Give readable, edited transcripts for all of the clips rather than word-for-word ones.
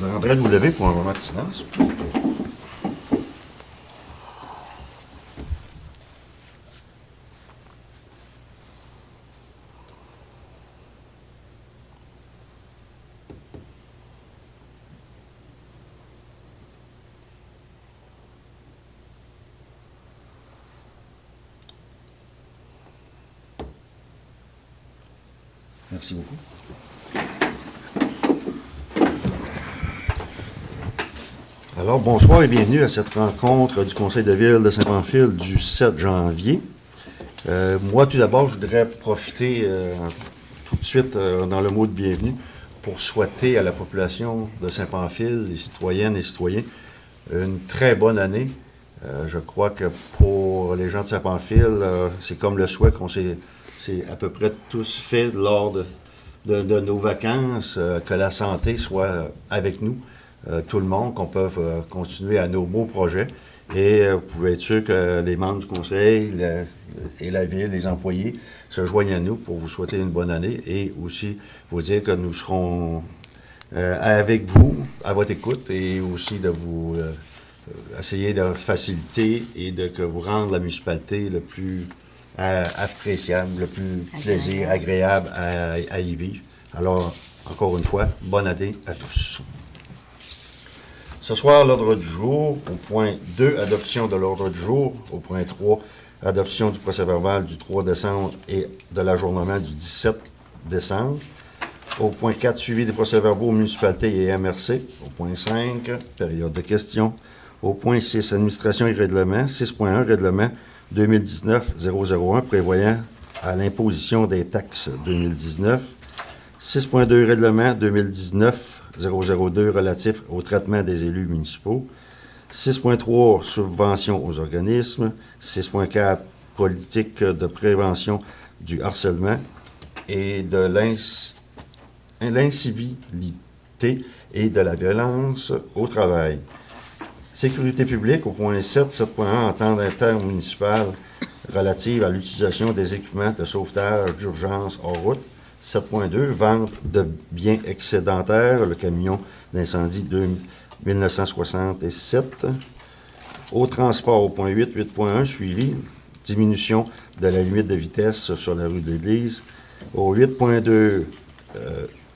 demanderais de vous lever pour un moment de silence. Merci beaucoup. Alors, bonsoir et bienvenue à cette rencontre du Conseil de ville de Saint-Pamphile du 7 janvier. Moi, tout d'abord, je voudrais profiter tout de suite dans le mot de bienvenue pour souhaiter à la population de Saint-Pamphile, les citoyennes et citoyens, une très bonne année. Je crois que pour les gens de Saint-Pamphile, c'est comme le souhait qu'on s'est à peu près tous fait lors de nos vacances, que la santé soit avec nous, tout le monde, qu'on peut continuer à nos beaux projets. Et vous pouvez être sûr que les membres du conseil et la ville, les employés, se joignent à nous pour vous souhaiter une bonne année et aussi vous dire que nous serons avec vous, à votre écoute, et aussi de vous essayer de faciliter et de que vous rendre la municipalité le plus appréciable, le plus plaisir, agréable à y vivre. Alors, encore une fois, bonne année à tous. Ce soir, l'ordre du jour, au point 2, adoption de l'ordre du jour. Au point 3, adoption du procès-verbal du 3 décembre et de l'ajournement du 17 décembre. Au point 4, suivi des procès-verbaux municipalités et MRC. Au point 5, période de questions. Au point 6, administration et règlement. 6.1, règlement 2019-001 prévoyant à l'imposition des taxes 2019. 6.2, règlement 2019-002 relatif au traitement des élus municipaux. 6.3, subvention aux organismes. 6.4, politique de prévention du harcèlement et de l'incivilité et de la violence au travail. Sécurité publique, au point 7, 7.1, entente intermunicipale relative à l'utilisation des équipements de sauvetage d'urgence hors route. 7.2, vente de biens excédentaires, le camion d'incendie de 1967. Au transport, au point 8, 8.1, suivi, diminution de la limite de vitesse sur la rue de l'Église. Au 8.2,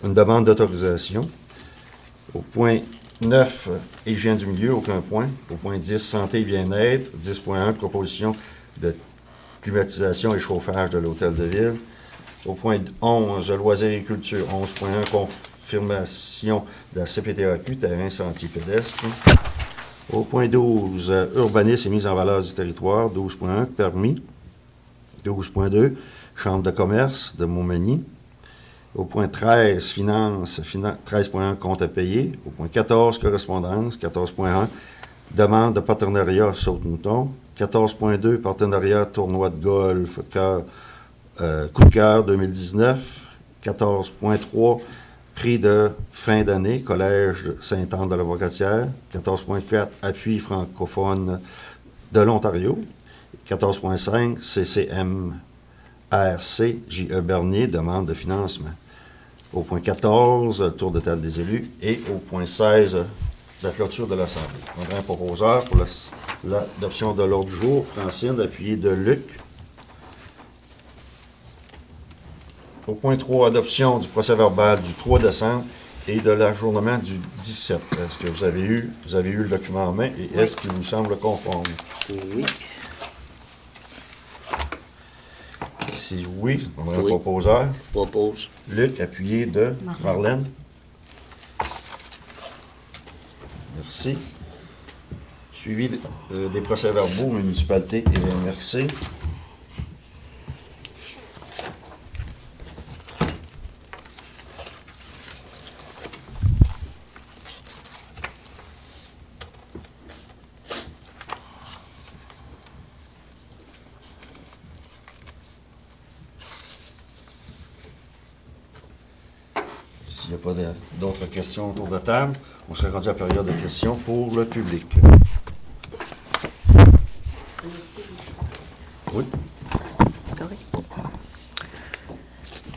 une demande d'autorisation. Au point 9, hygiène du milieu, aucun point. Au point 10, santé et bien-être. 10.1, proposition de climatisation et chauffage de l'hôtel de ville. Au point 11, loisirs et culture. 11.1, confirmation de la CPTAQ, terrain sentier pédestre. Au point 12, urbanisme et mise en valeur du territoire. 12.1, permis. 12.2, chambre de commerce de Montmagny. Au point 13, finance, 13.1, compte à payer. Au point 14, correspondance. 14.1, demande de partenariat Saute-Mouton. 14.2, partenariat tournoi de golf, coup de cœur 2019. 14.3, prix de fin d'année, Collège Sainte-Anne de la Bocatière. 14.4, appui francophone de l'Ontario. 14.5, CCMRC, J.E. Bernier, demande de financement. Au point 14, tour de table des élus. Et au point 16, la clôture de l'Assemblée. On a un proposeur pour l'adoption de l'ordre du jour. Francine, appuyée de Luc. Au point 3, adoption du procès-verbal du 3 décembre et de l'ajournement du 17. Est-ce que vous avez eu le document en main et est-ce qu'il vous semble conforme? Oui. Si oui, on a un proposeur. Propose. Luc, appuyé de Marlène. Merci. Suivi des procès-verbaux, municipalité et MRC. S'il n'y a pas d'autres questions autour de la table, on serait rendu à la période de questions pour le public. Oui.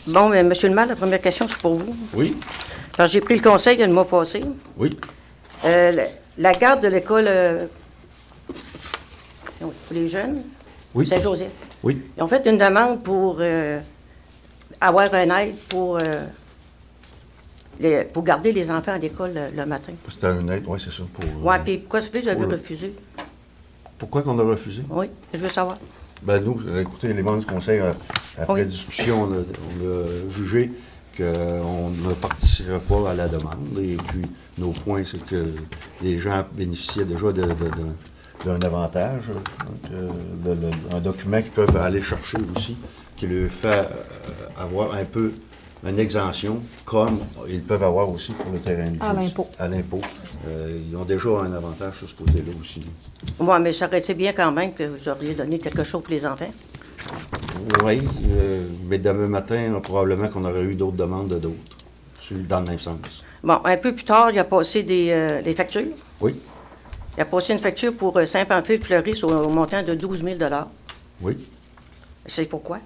Bon, bien, Monsieur le maire, la première question, c'est pour vous. Oui. Parce que j'ai pris le conseil il y a le mois passé. Oui, La garde de l'école pour les jeunes, oui, Saint-Joseph, oui. ils ont fait une demande pour avoir un aide pour garder les enfants à l'école le matin. C'était un aide, oui, c'est ça. Oui, puis pourquoi ça fait que vous avez pour- refusé? Pourquoi qu'on a refusé? Oui, je veux savoir. Ben nous, écoutez, les membres du conseil, après Oui. discussion, on a jugé qu'on ne participerait pas à la demande. Et puis, nos points, c'est que les gens bénéficiaient déjà d'un avantage, donc, un document qu'ils peuvent aller chercher aussi, qui leur fait avoir un peu une exemption, comme ils peuvent avoir aussi pour le terrain de jeu. À l'impôt. À l'impôt. Ils ont déjà un avantage sur ce côté-là aussi. Oui, mais ça aurait été bien quand même que vous auriez donné quelque chose pour les enfants. Oui, mais demain matin, probablement qu'on aurait eu d'autres demandes de d'autres, dans le même sens. Bon, un peu plus tard, il a passé des factures. Oui, Il a passé une facture pour Saint-Pamphile-Fleuris au montant de 12 000 $. oui. C'est pourquoi?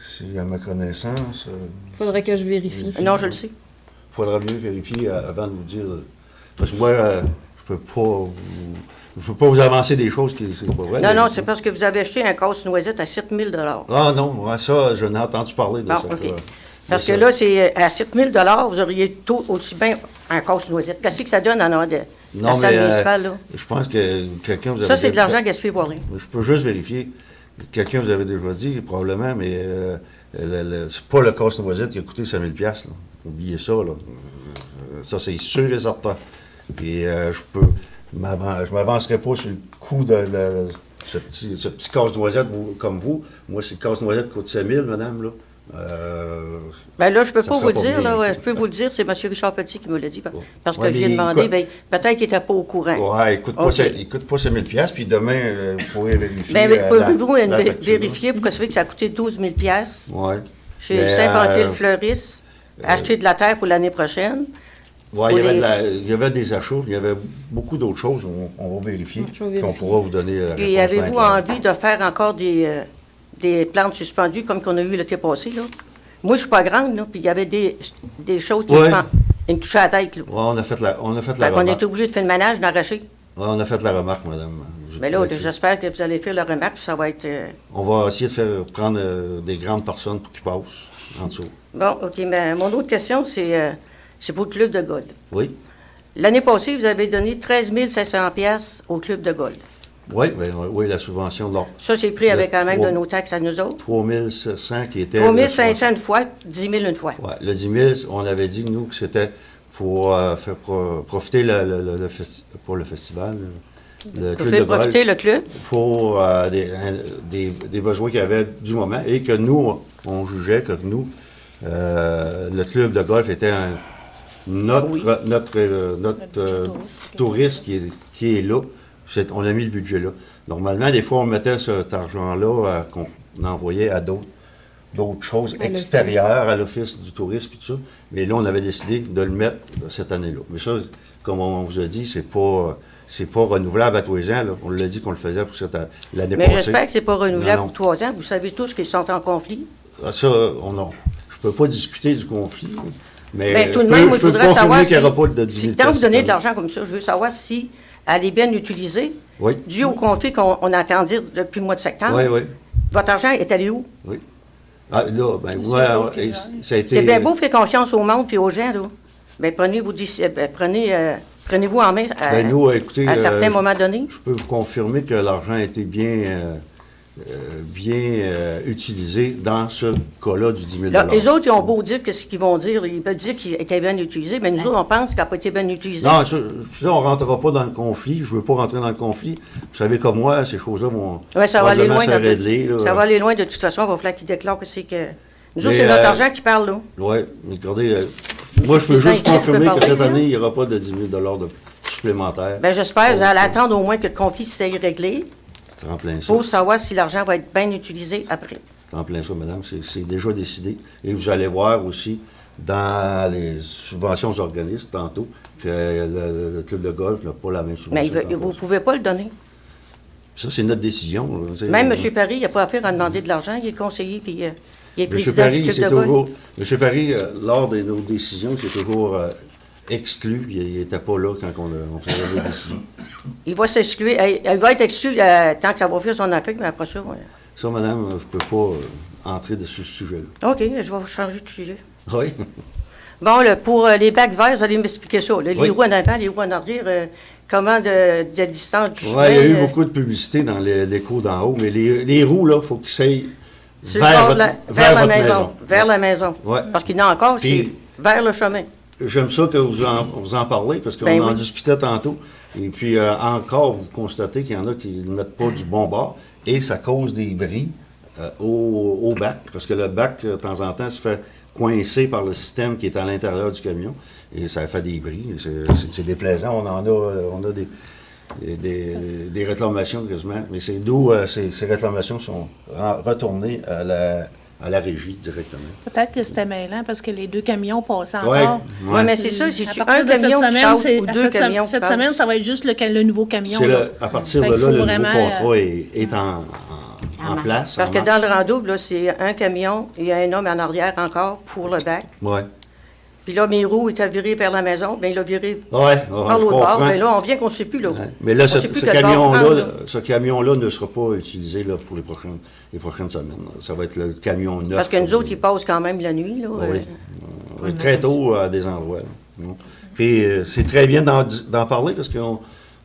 C'est à ma connaissance. Faudrait que je vérifie. Non, je le sais. Il faudra mieux vérifier avant de vous dire. Parce que moi, je peux pas vous avancer des choses qui c'est pas vrai. Non, c'est parce que vous avez acheté un casse-noisette à 7 000 $. Ah non, moi, ça, je n'ai entendu parler de Bon, ça. OK. Parce que là, c'est à 7 000 $, vous auriez tout aussi bien un casse-noisette. Qu'est-ce que ça donne en de Non, la salle mais municipale, là? je pense que quelqu'un vous avait Ça, c'est dit- de l'argent gaspillé pour rien. Je peux juste vérifier. Quelqu'un vous avait déjà dit, probablement, mais c'est pas le casse-noisette qui a coûté 5 000 $. Là. Oubliez ça, là. Ça, c'est sûr et certain. Puis je m'avancerai pas sur le coût de ce petit casse-noisette comme vous. Moi, c'est le casse-noisette qui coûte 5 000, madame, là. Bien là, je peux Ça pas sera vous le pas dire, bien. là. Ouais, je peux vous le dire, c'est M. Richard Petit qui me l'a dit. Parce que Ouais, j'ai mais demandé, écoute- bien, peut-être qu'il n'était pas au courant. Ouais, il coûte pas, OK. il coûte pas 5 000 $, puis demain, vous pourrez vérifier. Bien, pouvez-vous la facture. vérifier pourquoi ça fait que ça a coûté 12 000 $ Ouais. chez Mais, Saint-Pamphile-Fleuris, acheter de la terre pour l'année prochaine? Ouais, Pour il y avait des achats, il y avait beaucoup d'autres choses. On va vérifier. Je vais Puis on vérifier. pourra vous donner la Puis réponse avez-vous bien claire. envie de faire encore des plantes suspendues comme qu'on a eu l'été passé, là? Moi, je suis pas grande, là, puis il y avait des choses qui Ouais. me touchaient à la tête, là. Ouais, on a fait la Fait qu'on remarque. était obligé de faire le ménage, d'arracher. Ouais, on a fait la remarque, madame. Mais là, Là-dessus. j'espère que vous allez faire la remarque, puis ça va être... On va essayer de prendre des grandes personnes pour qu'ils passent en dessous. Bon, OK, mais mon autre question, c'est pour le club de golf. Oui? L'année passée, vous avez donné 13 500 $ au club de golf. Oui, oui, la subvention de l'ordre. Ça, c'est pris avec quand même trois- de nos taxes à nous autres. 3 700 qui était... 3 500 une fois, 10 000 une fois. Ouais, le 10 000, on avait dit, nous, que c'était pour faire profiter pour le festival, le Vous club faites de golf, profiter le club. pour des besoins qu'il y avait du moment et que nous, on jugeait que nous, le club de golf était notre touriste qui est là. On a mis le budget là. Normalement, des fois, on mettait cet argent-là qu'on envoyait à d'autres choses À extérieures à l'Office du tourisme et tout ça. Mais là, on avait décidé de le mettre cette année-là. Mais ça, comme on vous a dit, c'est pas renouvelable à tous les ans. Là. On l'a dit qu'on le faisait pour l'année Mais passée. j'espère que c'est pas renouvelable Non, non. pour 3 ans. Vous savez tous qu'ils sont en conflit. Ah, ça, je peux pas discuter du conflit. Mais Bien, tout de je même, peux, moi, je je peux voudrais confirmer savoir qu'il n'y aura pas de 10 si 000 tant que vous donnez cette de l'argent comme ça, je veux savoir si elle est bien utilisée. Oui. Dû au conflit qu'on entend dire depuis le mois de septembre. Oui, oui, Votre argent est allé où? oui. Ah, là, ben, ouais, ça a été... C'est bien beau faire confiance au monde et aux gens, là. Bien, prenez-vous en main Ben, nous, écoutez, à certains moments donnés. je peux vous confirmer que l'argent a été bien utilisé dans ce cas-là du 10 000 Là, les autres, ils ont beau dire qu'est-ce qu'ils vont dire. Ils peuvent dire qu'il était bien utilisé, mais nous autres, on pense qu'il n'a pas été bien utilisé. Non, ça, on ne rentrera pas dans le conflit. Je ne veux pas rentrer dans le conflit. Vous savez comme moi, ces choses-là vont Ouais, ça va aller loin. se régler. Là. Ça va aller loin de toute façon. Il va falloir qu'ils déclarent que c'est que... Nous autres, Mais, c'est notre argent qui parle, là. Oui, mais regardez, moi, je peux Les juste inquiets, confirmer tu peux que cette parler, année, il n'y aura pas de 10 000 de supplémentaires. Bien, j'espère. Vous allez attendre au moins que le conflit s'est réglé C'est en plein ça. pour savoir si l'argent va être bien utilisé après. C'est en plein ça, madame. C'est déjà décidé. Et vous allez voir aussi dans les subventions aux organismes, tantôt, que le club de golf n'a pas la même Mais subvention. vous ne pouvez pas le donner. Ça, c'est notre décision. Là. Même M. Paris, il n'a pas affaire à demander de l'argent. Il est conseiller, puis il qui est M. président Paris, du club c'est de golf. toujours. M. Paris, lors de nos décisions, c'est toujours exclu. Il n'était pas là quand on faisait les décisions. Il va s'exclure. Il va être exclu tant que ça va faire son affaire, mais après ça, Ça, madame, je ne peux pas entrer sur ce sujet-là. OK, je vais vous changer de sujet. Oui. Bon, pour les bacs verts, vous allez m'expliquer ça. Là, Oui. les roues en avant, les roues en arrière, comment de distance du Oui, chemin. il y a eu beaucoup de publicité dans l'écho d'en haut, mais les roues, là, il faut qu'ils s'aillent Sur le bord de la votre maison. Vers la maison. Ouais. Parce qu'il y en a encore, Puis- c'est vers le chemin. J'aime ça que vous en parlez, parce qu'on Ben en oui. discutait tantôt. Et puis, encore, vous constatez qu'il y en a qui ne mettent pas du bon bord, et ça cause des bris au bac, parce que le bac, de temps en temps, se fait coincer par le système qui est à l'intérieur du camion, et ça fait des bris. C'est déplaisant. On a des réclamations quasiment, mais c'est d'où ces réclamations sont retournées à la régie directement. Peut-être que c'était mêlant parce que les deux camions passaient Ouais, encore. Oui, mais c'est ça, c'est À un partir de cette camion qui semaine, passe c'est- ou à deux cette, camions qui cette passent. semaine, ça va être juste le nouveau camion. C'est là. à partir Fait de qu'il là, faut le vraiment, nouveau contrat est en place. Parce en que marche. dans le rando, là, c'est un camion, il y a un homme en arrière encore pour le bac. Ouais. Puis là, mes roues étaient virées vers la maison, bien, il a viré Ouais, par je l'autre bord. comprends. Bien là, on vient qu'on ne sait plus, là. Ouais. Mais là, On ce sait plus quel bord camion-là, prendre, là. ce camion-là ne sera pas utilisé là, pour les prochaines semaines. Ça va être le camion neuf. Parce que nous autres, ils passent quand même la nuit, là. Oui. Très tôt à des endroits. Là. Puis c'est très bien d'en parler parce que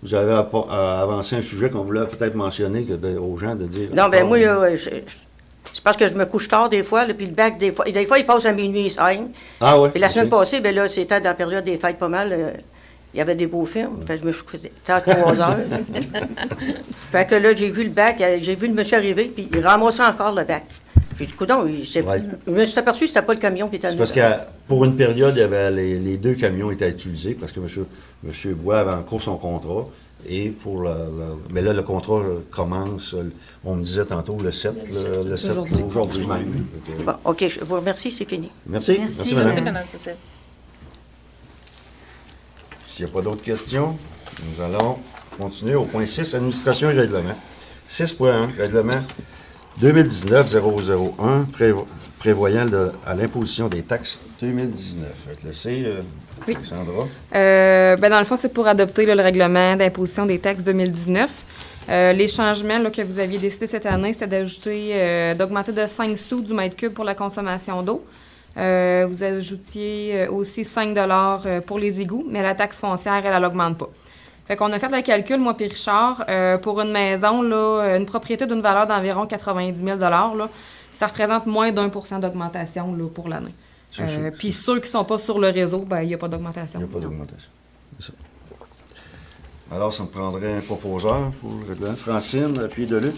vous avez avancé un sujet qu'on voulait peut-être mentionner aux gens de dire. Non, ben moi, là, c'est parce que je me couche tard des fois, là, puis le bac, des fois, il passe à minuit, ça. Ah ouais. Puis la semaine ok. passée, ben là, c'était dans la période des fêtes pas mal. Il y avait des beaux films. Fait que je me suis couché à 3 heures. Fait que là, j'ai vu le bac, j'ai vu le monsieur arriver, puis il ramassait encore le bac. J'ai dit, coudonc, Ouais. je me suis aperçu que c'était pas le camion qui était C'est en parce que pour une période, il y avait les deux camions étaient utilisés parce que M. Bois avait encore son contrat. Et mais là, le contrat commence, on me disait tantôt, le 7, le 7 aujourd'hui même. Donc, Bon, OK, je vous remercie, c'est fini. Merci. Merci, madame. Madame Cécile. S'il n'y a pas d'autres questions, nous allons continuer au point 6, administration et règlement. 6.1, règlement 2019-001, prévoyant à l'imposition des taxes 2019. Je vais te laisser, Oui. Alexandra. Dans le fond, c'est pour adopter là, le règlement d'imposition des taxes 2019. Les changements là, que vous aviez décidé cette année, c'était d'augmenter de 5 sous du mètre cube pour la consommation d'eau. Vous ajoutiez aussi 5 pour les égouts, mais la taxe foncière, elle n'augmente pas. Fait qu'on a fait le calcul, moi puis Richard, pour une maison, là, une propriété d'une valeur d'environ 90 000 là, ça représente moins d'1 % d'augmentation là, pour l'année. Puis ceux qui ne sont pas sur le réseau, ben il n'y a pas d'augmentation. Il n'y a pas d'augmentation. C'est ça. Alors, ça me prendrait un proposeur pour le règlement. Francine, appuyez de Luc.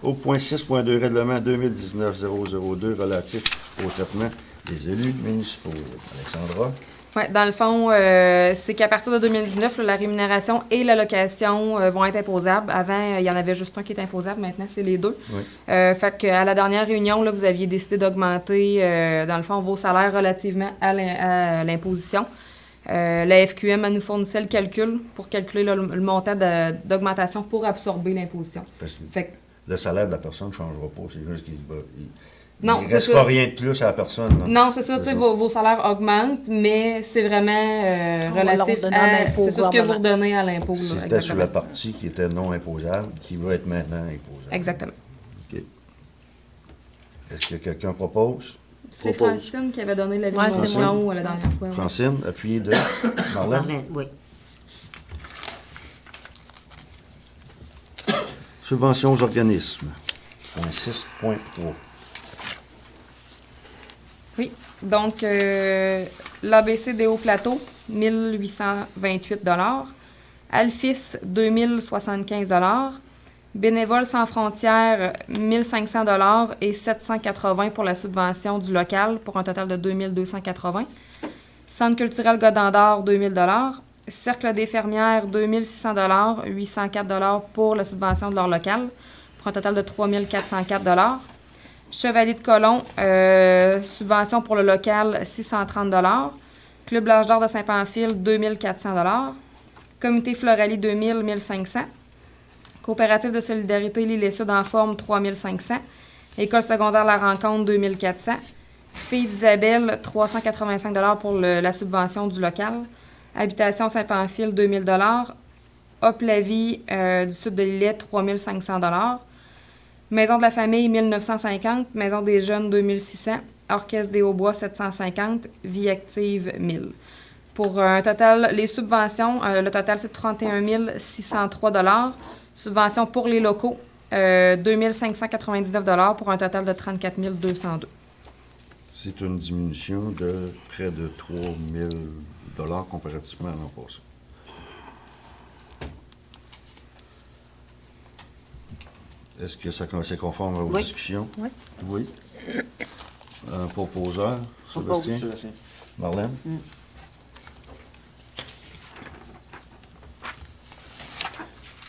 Au point 6.2, règlement 2019-002 relatif au traitement des élus municipaux. Alexandra. Oui, dans le fond, c'est qu'à partir de 2019, là, la rémunération et l'allocation vont être imposables. Avant, il y en avait juste un qui était imposable. Maintenant, c'est les deux. Oui. Fait qu'à la dernière réunion, là, vous aviez décidé d'augmenter, dans le fond, vos salaires relativement à l'imposition. La FQM, elle nous fournissait le calcul pour calculer là, le montant d'augmentation pour absorber l'imposition. Parce que Fait que le salaire de la personne ne changera pas. C'est juste qu'il Non, ne c'est reste ça. pas rien de plus à la personne. là. Non, c'est ça, tu sais, ça. vos salaires augmentent, mais c'est vraiment On va leur relatif redonner à à... l'impôt C'est ça ce que vous gouvernemental. redonnez à l'impôt. là, C'était exactement. sur la partie qui était non imposable, qui va être maintenant imposable. Exactement. OK. Est-ce que quelqu'un propose? C'est Propose. Francine qui avait donné l'avis Ouais, de c'est motion la dernière fois. ouais. Francine, appuyez de Marlène. Marlène, oui. Subventions aux organismes. Point 6.3. Oui. Donc, l'ABC des Hauts-Plateaux, 1 828 Alphys, 2 075 Bénévoles sans frontières, 1 500 et 780 pour la subvention du local, pour un total de 2 280 Centre culturel Godendor, 2 000 Cercle des fermières, 2 600 804 pour la subvention de leur local, pour un total de 3 404 Chevalier de Colomb, subvention pour le local, 630 Club L'Âge d'Or de Saint-Pamphile, 2 400 Comité Floralie, 2 000, 1 500 Coopérative de solidarité L'Île Sud en forme, 3 500 École secondaire La Rencontre, 2400. Filles d'Isabelle, 385 pour la subvention du local. Habitation Saint-Pamphile, 2000 Hop la vie du sud de l'îlet, 3500 Maison de la famille, 1950. Maison des jeunes, 2600. Orchestre des Hauts-Bois, 750. Vie active, 1000. Pour un total, les subventions, le total, c'est 31 603 Subventions pour les locaux, 2 599 pour un total de 34 202. C'est une diminution de près de 3 000 comparativement à l'an passé. Est-ce que ça c'est conforme à vos Oui. discussions? Oui. Oui. Un proposeur, Sébastien? Sébastien. Marlène?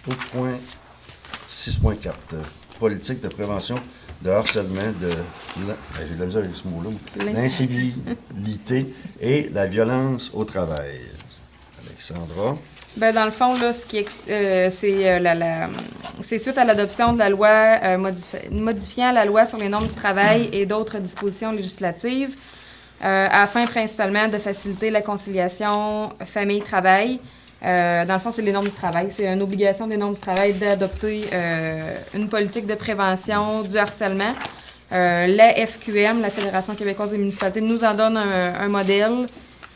Au point 6.4, politique de prévention de harcèlement, j'ai de la misère avec ce mot-là, l'incivilité et la violence au travail. Alexandra? Ben, dans le fond, là, ce qui c'est suite à l'adoption de la loi modifiant la loi sur les normes du travail et d'autres dispositions législatives, afin principalement de faciliter la conciliation famille-travail. Dans le fond, c'est les normes du travail. C'est une obligation des normes du travail d'adopter une politique de prévention du harcèlement. La FQM, la Fédération québécoise des municipalités, nous en donne un modèle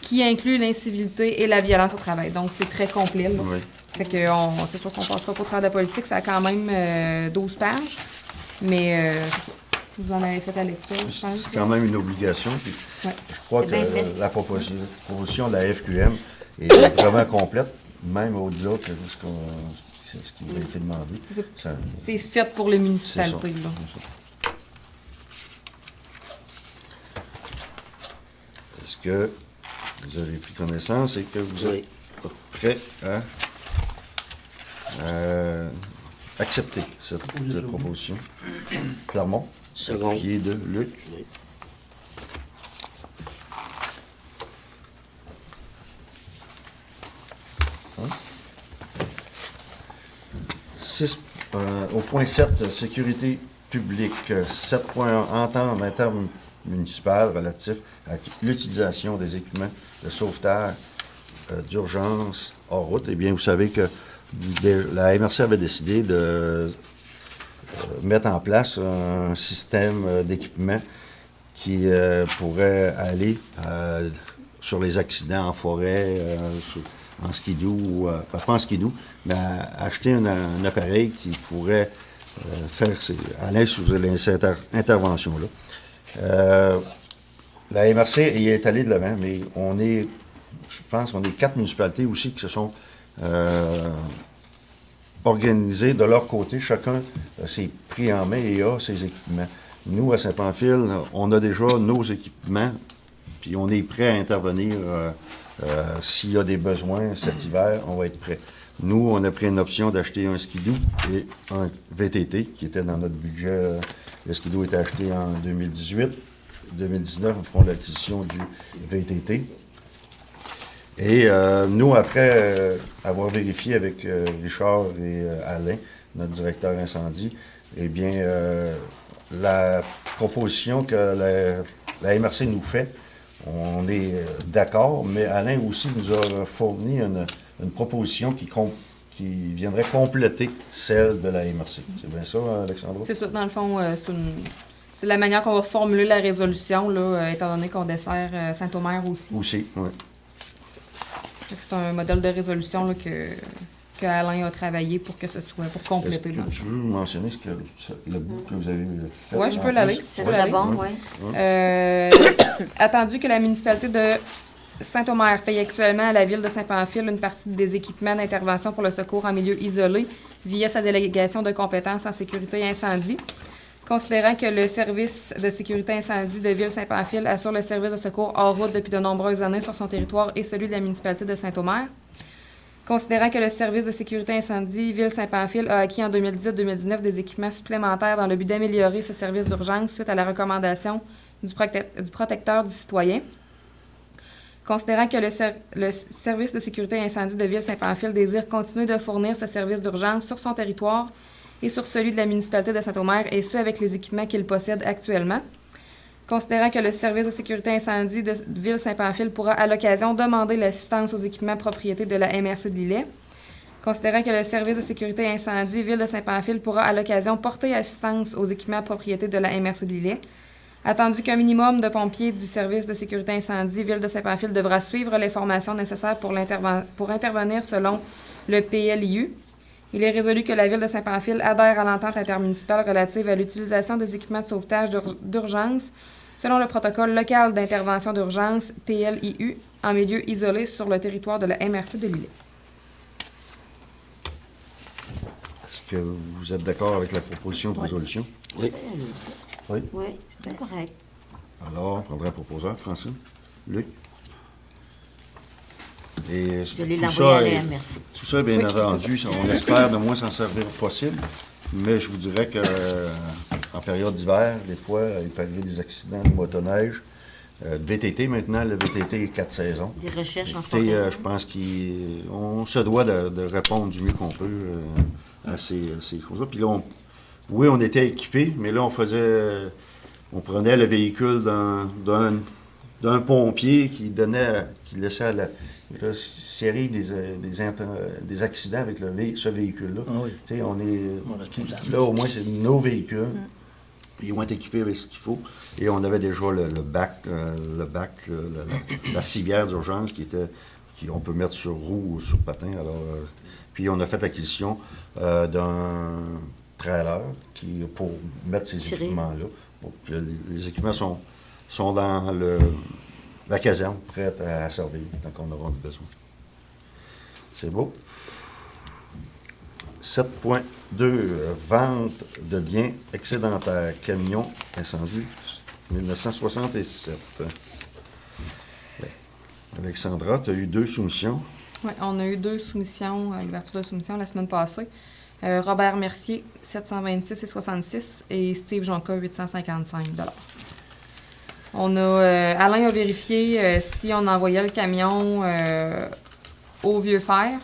qui inclut l'incivilité et la violence au travail. Donc, c'est très complet. Là. Oui. Fait que c'est sûr qu'on ne passera pas au travers de la politique. Ça a quand même 12 pages. Mais c'est ça. Vous en avez fait la lecture, je pense. C'est quand même une obligation. Puis Ouais. je crois C'est que bien fait. la proposition de la FQM est vraiment complète, même au-delà de ce qui a été demandé. C'est ça. Ça- C'est fait pour les C'est ça. municipalités. Là. C'est ça. Est-ce que vous avez pris connaissance et que vous êtes prêt à accepter cette proposition? Clermont? Second. Pied de Luc. Oui. Au point 7, sécurité publique. 7.1, entente intermunicipale relatif à l'utilisation des équipements de sauvetage d'urgence hors route. Eh bien, vous savez que la MRC avait décidé de mettre en place un système d'équipement qui pourrait aller sur les accidents en forêt, en skidoo, pas en skidoo, mais acheter un appareil qui pourrait aller sur ces interventions-là. La MRC y est allée de l'avant, mais je pense qu'on est 4 municipalités aussi qui se sont organisées de leur côté. Chacun s'est pris en main et a ses équipements. Nous, à Saint-Pamphile, on a déjà nos équipements, puis on est prêt à intervenir s'il y a des besoins cet hiver, on va être prêt. Nous, on a pris une option d'acheter un skidoo et un VTT qui était dans notre budget. Le skidoo était acheté en 2018. 2019, nous ferons l'acquisition du VTT. Et nous, après avoir vérifié avec Richard et Alain, notre directeur incendie, eh bien, la proposition que la MRC nous fait, on est d'accord, mais Alain aussi nous a fourni une proposition qui viendrait compléter celle de la MRC. C'est bien ça, Alexandra? C'est ça, dans le fond, c'est la manière qu'on va formuler la résolution, là, étant donné qu'on dessert Saint-Omer aussi. Aussi, oui. Fait que c'est un modèle de résolution là, que Alain a travaillé pour que ce soit, pour Est-ce compléter. Dans que le tu fond. veux mentionner le bout que vous avez fait? Ouais, je peux en l'aller. plus? Ça Ouais. serait bon, Ouais. oui. Attendu que la municipalité de Saint-Omer paye actuellement à la ville de Saint-Pamphile une partie des équipements d'intervention pour le secours en milieu isolé via sa délégation de compétences en sécurité et incendie. Considérant que le service de sécurité incendie de Ville-Saint-Pamphile assure le service de secours hors route depuis de nombreuses années sur son territoire et celui de la municipalité de Saint-Omer. Considérant que le service de sécurité incendie Ville-Saint-Pamphile a acquis en 2018-2019 des équipements supplémentaires dans le but d'améliorer ce service d'urgence suite à la recommandation du protecteur du citoyen. Considérant que le service de sécurité incendie de Ville-Saint-Pamphile désire continuer de fournir ce service d'urgence sur son territoire et sur celui de la municipalité de Saint-Omer, et ce, avec les équipements qu'il possède actuellement. Considérant que le service de sécurité incendie de Ville-Saint-Pamphile pourra, à l'occasion, demander l'assistance aux équipements propriété de la MRC de Lillet. Considérant que le service de sécurité incendie Ville de Saint-Pamphile pourra, à l'occasion, porter assistance aux équipements propriété de la MRC de Lillet. Attendu qu'un minimum de pompiers du service de sécurité incendie Ville de Saint-Pamphile devra suivre les formations nécessaires pour intervenir selon le PLIU. Il est résolu que la Ville de Saint-Pamphile adhère à l'entente intermunicipale relative à l'utilisation des équipements de sauvetage d'urgence selon le protocole local d'intervention d'urgence PLIU en milieu isolé sur le territoire de la MRC de Lillet. Est-ce que vous êtes d'accord avec la proposition de résolution? Oui. Oui. Oui, c'est correct. Alors, on prendrait un proposeur, Francine. Luc? Et Je l'ai tout l'envoyer ça, à est- l'air, merci. tout ça, bien entendu, on espère de moins s'en servir possible, mais je vous dirais que en période d'hiver, des fois, il peut arriver des accidents de motoneige. De VTT maintenant, le VTT est 4 saisons. Des recherches en Écoutez, forêt. je pense qu'on se doit de répondre du mieux qu'on peut à ces choses-là. Puis là, oui, on était équipés, mais là, on prenait le véhicule d'un pompier qui laissait à la série des accidents avec ce véhicule-là. Ah oui. Tu sais, responsable. là, au moins, c'est nos véhicules. Ils vont être équipés avec ce qu'il faut. Et on avait déjà le bac, la civière d'urgence on peut mettre sur roue ou sur patin. Alors, puis on a fait l'acquisition d'un trailer pour mettre ces Tirer. équipements-là. Bon, puis les équipements sont dans la caserne, prêts à servir quand on aura besoin. C'est beau. 7.2, vente de biens excédentaires, camion, incendie, 1967. Alexandra, tu as eu 2 soumissions. Oui, on a eu 2 soumissions, l'ouverture de soumission la semaine passée. Robert Mercier, 726,66 et Steve Jonca, 855 Alain a vérifié si on envoyait le camion au Vieux-Fer.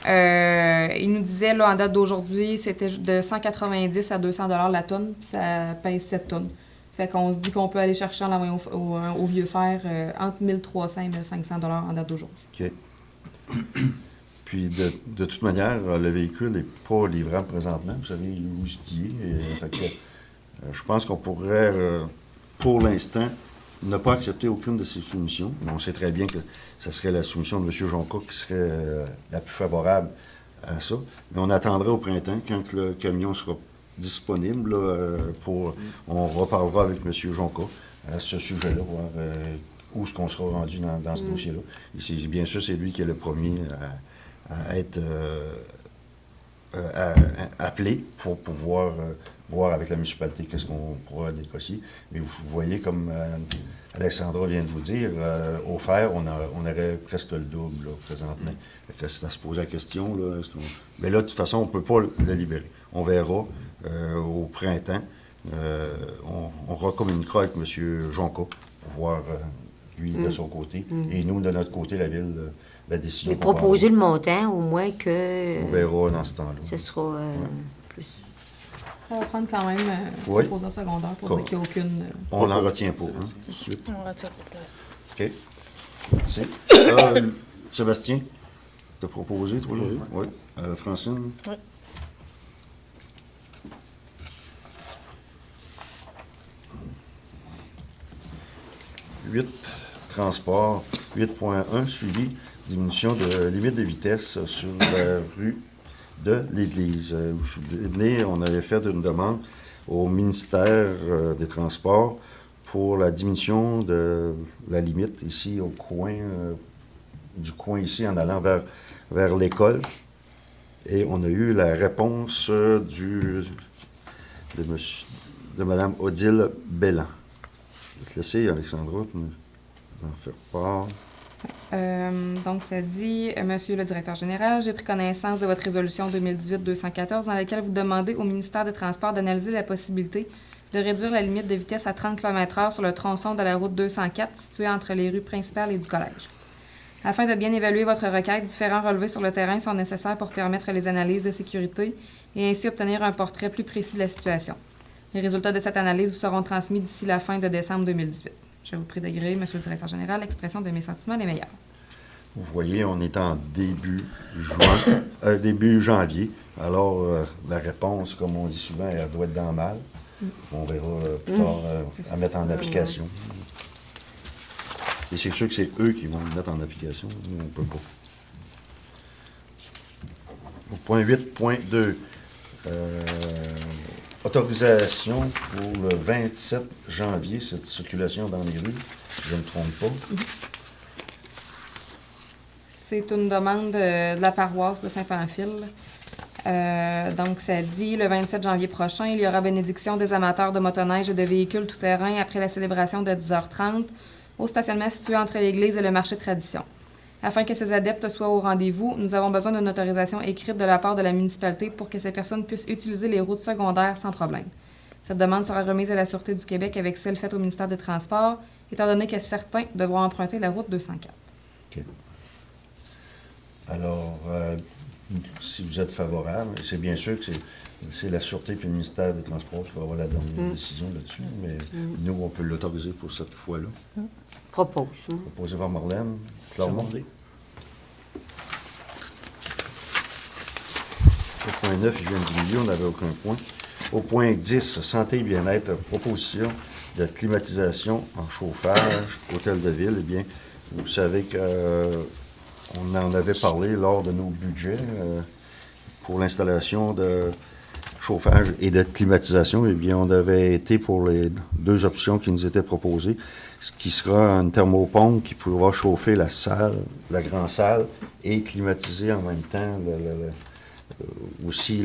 Il nous disait, là, en date d'aujourd'hui, c'était de 190 à 200 la tonne, puis ça pèse 7 tonnes. Fait qu'on se dit qu'on peut aller chercher en l'envoyant au Vieux-Fer entre 1300 et 1500 en date d'aujourd'hui. OK. Puis, de toute manière, le véhicule n'est pas livrable présentement. Vous savez où il est. Fait que, je pense qu'on pourrait, pour l'instant, ne pas accepter aucune de ces soumissions. Mais on sait très bien que ce serait la soumission de M. Jonca qui serait la plus favorable à ça. Mais on attendrait au printemps, quand le camion sera disponible, là, on reparlera avec M. Jonca à ce sujet-là, voir où est-ce qu'on sera rendu dans ce dossier-là. Et bien sûr, c'est lui qui est le premier à être appelé pour pouvoir voir avec la municipalité qu'est-ce qu'on pourra négocier. Mais vous voyez, comme Alexandra vient de vous dire, au fer, on aurait presque le double là, présentement. Fait que c'est à se poser la question. Là, mais là, de toute façon, on ne peut pas le libérer. On verra au printemps. On recommuniquera avec M. Jonca pour voir, lui, de son côté. Et nous, de notre côté, la Ville, la décision. Mais proposer le montant, au moins que On verra dans ce temps-là. ce sera plus. Ça va prendre quand même Oui. proposeur secondaire pour Quoi? dire qu'il n'y a aucune... On l'en retient pas, hein, tout de suite. On retire pour l'instant. OK. Merci. Sébastien, t'as proposé, toi, là? Oui. Francine? Oui. Huit, transport. 8.1, suivi, diminution de limite de vitesse sur la rue de l'Église. Je suis venu, on avait fait une demande au ministère des Transports pour la diminution de la limite ici au coin, du coin ici en allant vers l'école. Et on a eu la réponse de Mme Odile Bellan. Je vais te laisser, Alexandra, nous en faire part. Donc, ça dit, Monsieur le directeur général, j'ai pris connaissance de votre résolution 2018-214 dans laquelle vous demandez au ministère des Transports d'analyser la possibilité de réduire la limite de vitesse à 30 km/h sur le tronçon de la route 204 situé entre les rues principales et du collège. Afin de bien évaluer votre requête, différents relevés sur le terrain sont nécessaires pour permettre les analyses de sécurité et ainsi obtenir un portrait plus précis de la situation. Les résultats de cette analyse vous seront transmis d'ici la fin de décembre 2018. Je vous prie d'agréer, Monsieur le directeur général, l'expression de mes sentiments les meilleurs. Vous voyez, on est en début janvier. Alors, la réponse, comme on dit souvent, elle doit être dans le mal. On verra plus tard à mettre en application. Et c'est sûr que c'est eux qui vont le mettre en application. Nous, on ne peut pas. Au point 8.2, autorisation pour le 27 janvier, cette circulation dans les rues, si je ne me trompe pas. C'est une demande de la paroisse de Saint-Pamphile. Donc, ça dit, le 27 janvier prochain, il y aura bénédiction des amateurs de motoneige et de véhicules tout-terrain après la célébration de 10h30 au stationnement situé entre l'église et le marché de tradition. Afin que ces adeptes soient au rendez-vous, nous avons besoin d'une autorisation écrite de la part de la municipalité pour que ces personnes puissent utiliser les routes secondaires sans problème. Cette demande sera remise à la Sûreté du Québec avec celle faite au ministère des Transports, étant donné que certains devront emprunter la route 204. OK. Alors, si vous êtes favorable, c'est bien sûr que c'est la Sûreté et le ministère des Transports qui va avoir la dernière décision là-dessus, mais nous, on peut l'autoriser pour cette fois-là. Propose. Proposé par Marlène. Clairement. Au point 9, je viens de dire, on n'avait aucun point. Au point 10, santé et bien-être, proposition de climatisation en chauffage, hôtel de ville. Eh bien, vous savez qu'on en avait parlé lors de nos budgets pour l'installation de chauffage et de climatisation. Eh bien, on avait été pour les deux options qui nous étaient proposées, ce qui sera une thermopompe qui pourra chauffer la salle, la grande salle, et climatiser en même temps aussi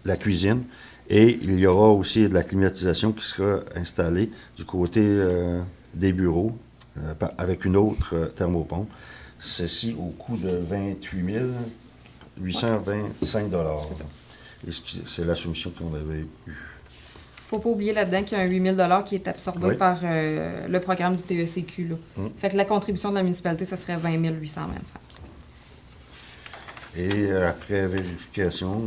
la cuisine. Et il y aura aussi de la climatisation qui sera installée du côté des bureaux avec une autre thermopompe. Ceci au coût de 28 825 $. C'est ça. Et c'est la soumission qu'on avait eue. Faut pas oublier là-dedans qu'il y a un 8 000 $ qui est absorbé Oui. par le programme du TECQ. Là. Fait que la contribution de la municipalité, ce serait 20 825. Et après vérification,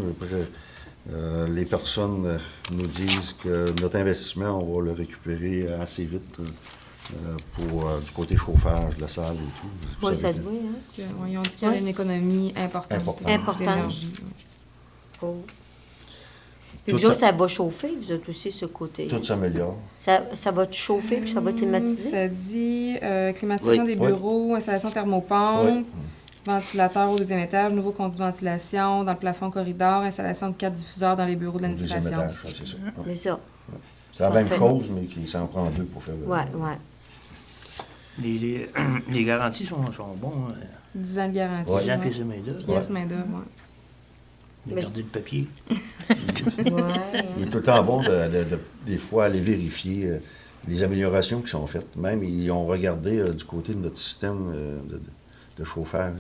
les personnes nous disent que notre investissement, on va le récupérer assez vite pour du côté chauffage de la salle et tout. Vous Oui, savez ça que- doit, hein? Ils ont dit qu'il y avait une économie importante. Importante. d'énergie. Oh. Puis Tout vous autres, ça- ça va chauffer, vous êtes aussi ce côté. Tout s'améliore. Ça va te chauffer puis ça va climatiser? Ça dit climatisation Oui. des bureaux, installation thermopompe, Oui. ventilateur au deuxième étage, nouveau conduit de ventilation dans le plafond corridor, installation de 4 diffuseurs dans les bureaux de Au deuxième l'administration. étage, c'est ça. C'est ça. C'est la même Parfait. chose, mais qui s'en prend deux pour faire le... Ouais, ouais. Les garanties sont bons. 10 ans de garantie. Ouais. 10 ans ouais. pièces de main-d'œuvre. Pièce main-d'œuvre, ouais. On a Mais- perdu le papier. Il est tout le temps bon, des fois, aller vérifier les améliorations qui sont faites. Même, ils ont regardé du côté de notre système de chauffage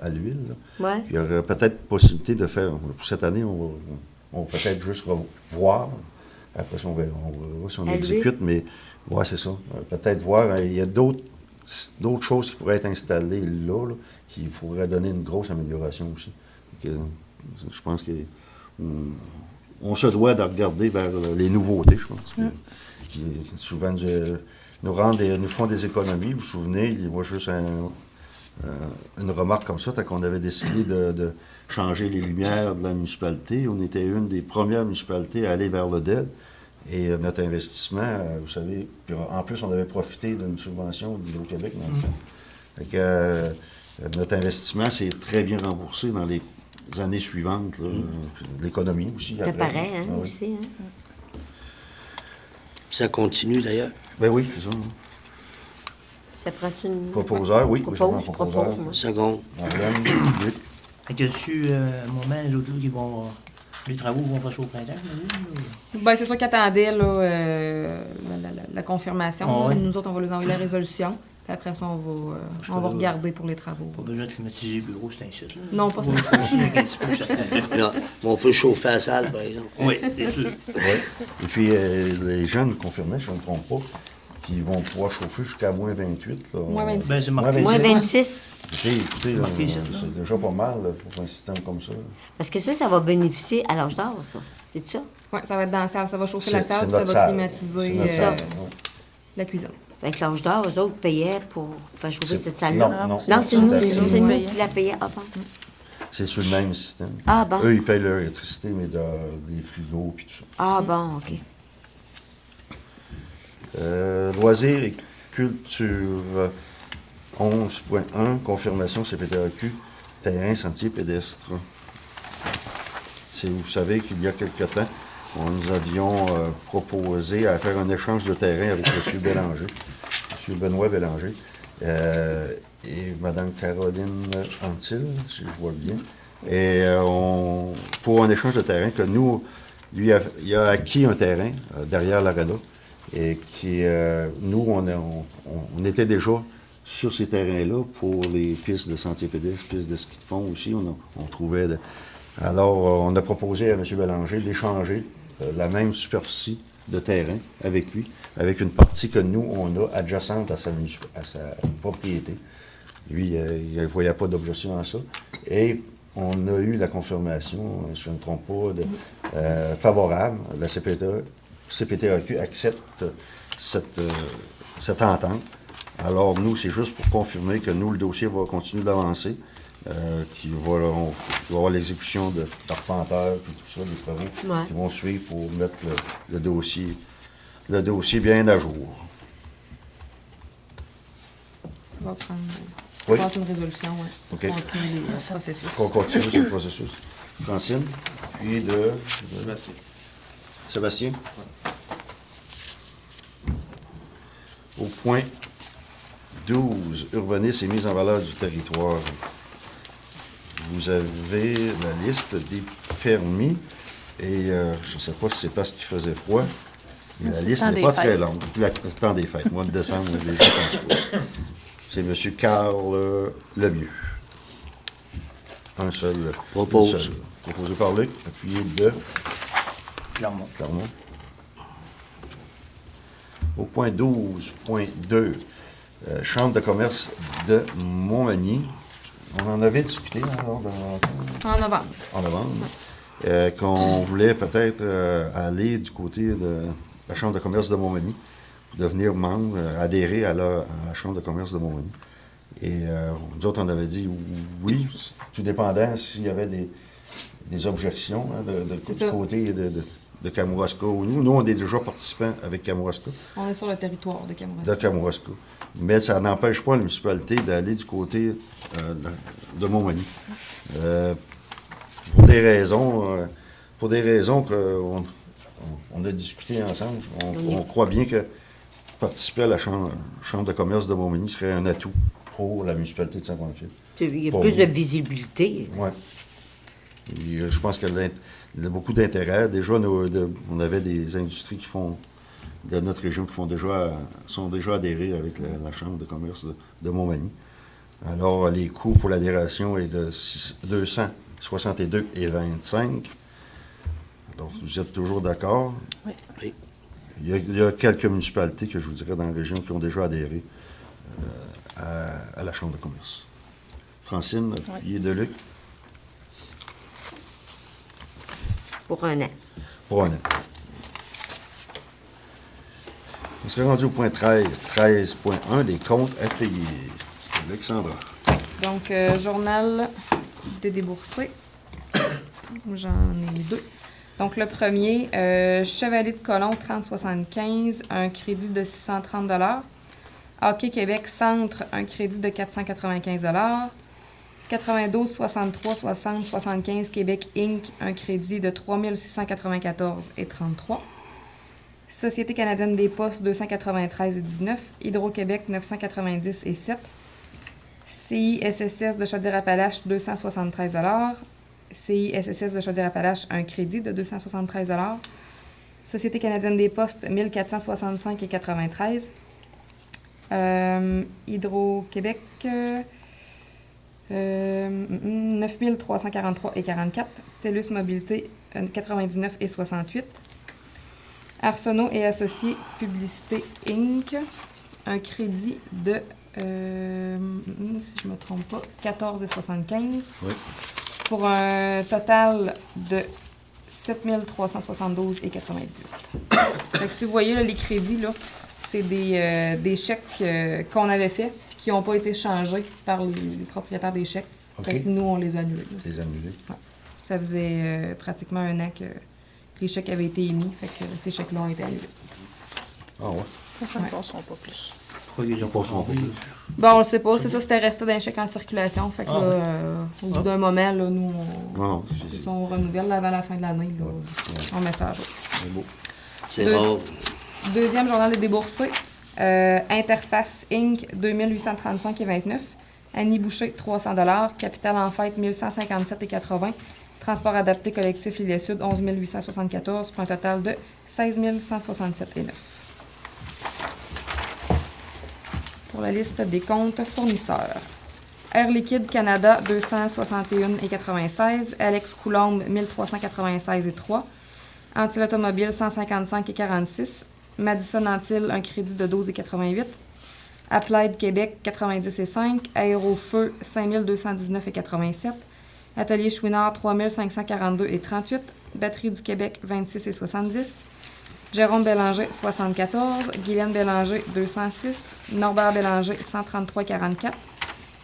à l'huile. Là. Ouais. Puis il y aurait peut-être possibilité de faire, pour cette année, on va peut-être juste voir. Après ça, on verra si on À exécute, mais ouais, c'est ça. Peut-être voir, il y a d'autres choses qui pourraient être installées là, qui pourraient donner une grosse amélioration aussi. Donc, je pense qu'on se doit de regarder vers les nouveautés, je pense, qui souvent nous font des économies. Vous vous souvenez, il y a juste une remarque comme ça, quand on avait décidé de changer les lumières de la municipalité. On était une des premières municipalités à aller vers le DED. Et notre investissement, vous savez, puis en plus, on avait profité d'une subvention d'Hydro-Québec dans le temps. Fait que, notre investissement s'est très bien remboursé dans les années suivantes, là, l'économie aussi. C'est après. pareil, hein, Ah oui. aussi. Hein? Ça continue d'ailleurs. Ben oui, c'est ça. Ça prend une... Proposeur, oui. oui, Propose, c'est un proposeur. propose, moi. Seconde. Marlène, Luc. Fait que dessus, un moment, les autres qui vont. Les travaux vont passer au printemps, j'imagine, ou- Ben, c'est sûr qu'ils attendaient là, la confirmation. Ah ouais. Nous autres, on va leur envoyer la résolution. Puis après ça, on va regarder pour les travaux. Pas besoin de climatiser le bureau, c'est un site. Non, pas Oui, ça. Là, on peut chauffer la salle, par exemple. Oui, c'est sûr. Oui. Et puis, les gens nous confirmaient, si je ne me trompe pas, qui vont pouvoir chauffer jusqu'à moins 28. Là. Moins 26. Ben, c'est marqué. Moins 26. 26. Écoutez, Marqué ici, là. c'est déjà pas mal là, pour un système comme ça. Parce que ça va bénéficier à l'âge d'or, ça. C'est ça? Oui, ça va être dans la salle. Ça va chauffer C'est- la salle, c'est puis ça notre va salle. climatiser C'est notre salle, ouais. la cuisine. Avec l'âge d'or, eux autres payaient pour faire chauffer C'est- cette salle-là. non, Non, c'est nous, c'est c'est nous. nous qui la payaient avant. C'est sur le même système. Ah, bon. Eux, ils payent leur électricité, mais des frigos et tout ça. Ah, bon, OK. Loisirs et culture 11.1, confirmation CPTAQ, terrain, sentier pédestre. Vous savez qu'il y a quelque temps, nous avions proposé à faire un échange de terrain avec M. Bélanger, M. Benoît Bélanger, et Mme Caroline Antil, si je vois bien. Et pour un échange de terrain, que nous, lui, il a acquis un terrain derrière l'Arena. Et qui, nous, on était déjà sur ces terrains-là pour les pistes de sentiers pédestres, pistes de ski de fond aussi. On trouvait. Alors, on a proposé à M. Bélanger d'échanger la même superficie de terrain avec lui, avec une partie que nous, on a adjacente à sa propriété. Lui, il ne voyait pas d'objection à ça. Et on a eu la confirmation, si je ne me trompe pas, favorable. La CPTAQ accepte cette entente. Alors, nous, c'est juste pour confirmer que nous, le dossier va continuer d'avancer, on va avoir l'exécution d'arpenteurs et tout ça, des travaux qui vont suivre pour mettre le dossier bien à jour. Ça va prendre. Oui. Passer une résolution, oui. OK. Continuer les processus. On continue sur le processus. Francine, puis de Sébastien. Au point 12, urbanisme et mise en valeur du territoire. Vous avez la liste des permis et je ne sais pas si c'est parce qu'il faisait froid, mais la liste temps n'est des pas très fêtes. longue. Le temps des fêtes, mois de décembre, les gens pensent pas. C'est M. Carl Lemieux. Un seul. Propose. une seule. Proposé par Luc, appuyé de Clermont. Clermont. Au point 12.2, Chambre de commerce de Montmagny. On en avait discuté alors, En novembre. en novembre, qu'on voulait peut-être aller du côté de la Chambre de commerce de Montmagny, devenir membre, adhérer à la Chambre de commerce de Montmagny. Et nous autres, on avait dit oui, tout dépendant s'il y avait des objections du ça. côté de Kamouraska ou nous. Nous, on est déjà participants avec Kamouraska, On est sur le territoire de Kamouraska. de Kamouraska. Mais ça n'empêche pas la municipalité d'aller du côté de Montmagny. Pour des raisons qu'on on a discuté ensemble, on croit bien que participer à la Chambre de commerce de Montmagny serait un atout pour la municipalité de Saint-Bonfil. Il y a Pour plus vous. de visibilité. Oui. Je pense qu'il y a beaucoup d'intérêt. Déjà, on avait des industries de notre région qui sont déjà adhérées avec la Chambre de commerce de Montmagny. Alors, les coûts pour l'adhération est de 262,25 $. Donc, vous êtes toujours d'accord? Oui. Oui. Il y a quelques municipalités que je vous dirais dans la région qui ont déjà adhéré à la Chambre de commerce. Francine, appuyé de Luc, Pour un an. pour un an. On serait rendu au point 13, 13.1, les comptes à payer. Alexandra. Donc, journal des déboursés. J'en ai deux. Donc, le premier, Chevalier de Colomb, 3075, un crédit de 630 $. Hockey Québec Centre, un crédit de 495 $. 92 63 60 75 Québec Inc., un crédit de 3694,33 $. Société canadienne des postes, 293,19 $. Hydro-Québec, 990,7 $. CISSS de Chaudière-Appalaches, 273 $. CISSS de Chaudière-Appalaches, un crédit de 273 $. Société canadienne des postes, 1465,93 $. Hydro-Québec, 9343,44 $. TELUS Mobilité, 99,68 $. Arsenault et Associés Publicité Inc. Un crédit de, si je ne me trompe pas, 14,75 Oui. pour un total de 7 372,98. Fait que si vous voyez là, les crédits, là, c'est des chèques qu'on avait faits et qui n'ont pas été changés par les propriétaires des chèques. OK. Fait que nous, on les a annulés. là. Les annulés. Ouais. Ça faisait pratiquement un an que les chèques avaient été émis, fait que ces chèques-là ont été annulés. Ah ouais. Ça ne passeront pas plus. Pourquoi ils ont pas compris? Bon, on le sait pas, c'est ça, c'était resté dans les chèques en circulation. Fait que Ah, là, au bout d'un moment, là, nous, Non, on renouvelle là, avant la fin de l'année, là, on met ça à jour. c'est beau. C'est Deux- rare. Deuxième journal des déboursés, Interface Inc. 2835,29. Annie Boucher, 300 Capital en fête, 1157,80. Transport adapté collectif L'Île Sud, 11 874, pour un total de 16 167,9. Pour la liste des comptes fournisseurs. Air Liquide Canada, 261,96. Alex Coulombe, 1396,3. Antil Automobile, 155,46. Madison Antil, un crédit de 12,88. Applied Québec, 90,5. Aérofeu, 5219,87. Atelier Chouinard, 3542,38. Batterie du Québec, 26,70. Jérôme Bélanger, 74. Guylaine Bélanger, 206. Norbert Bélanger, 133,44.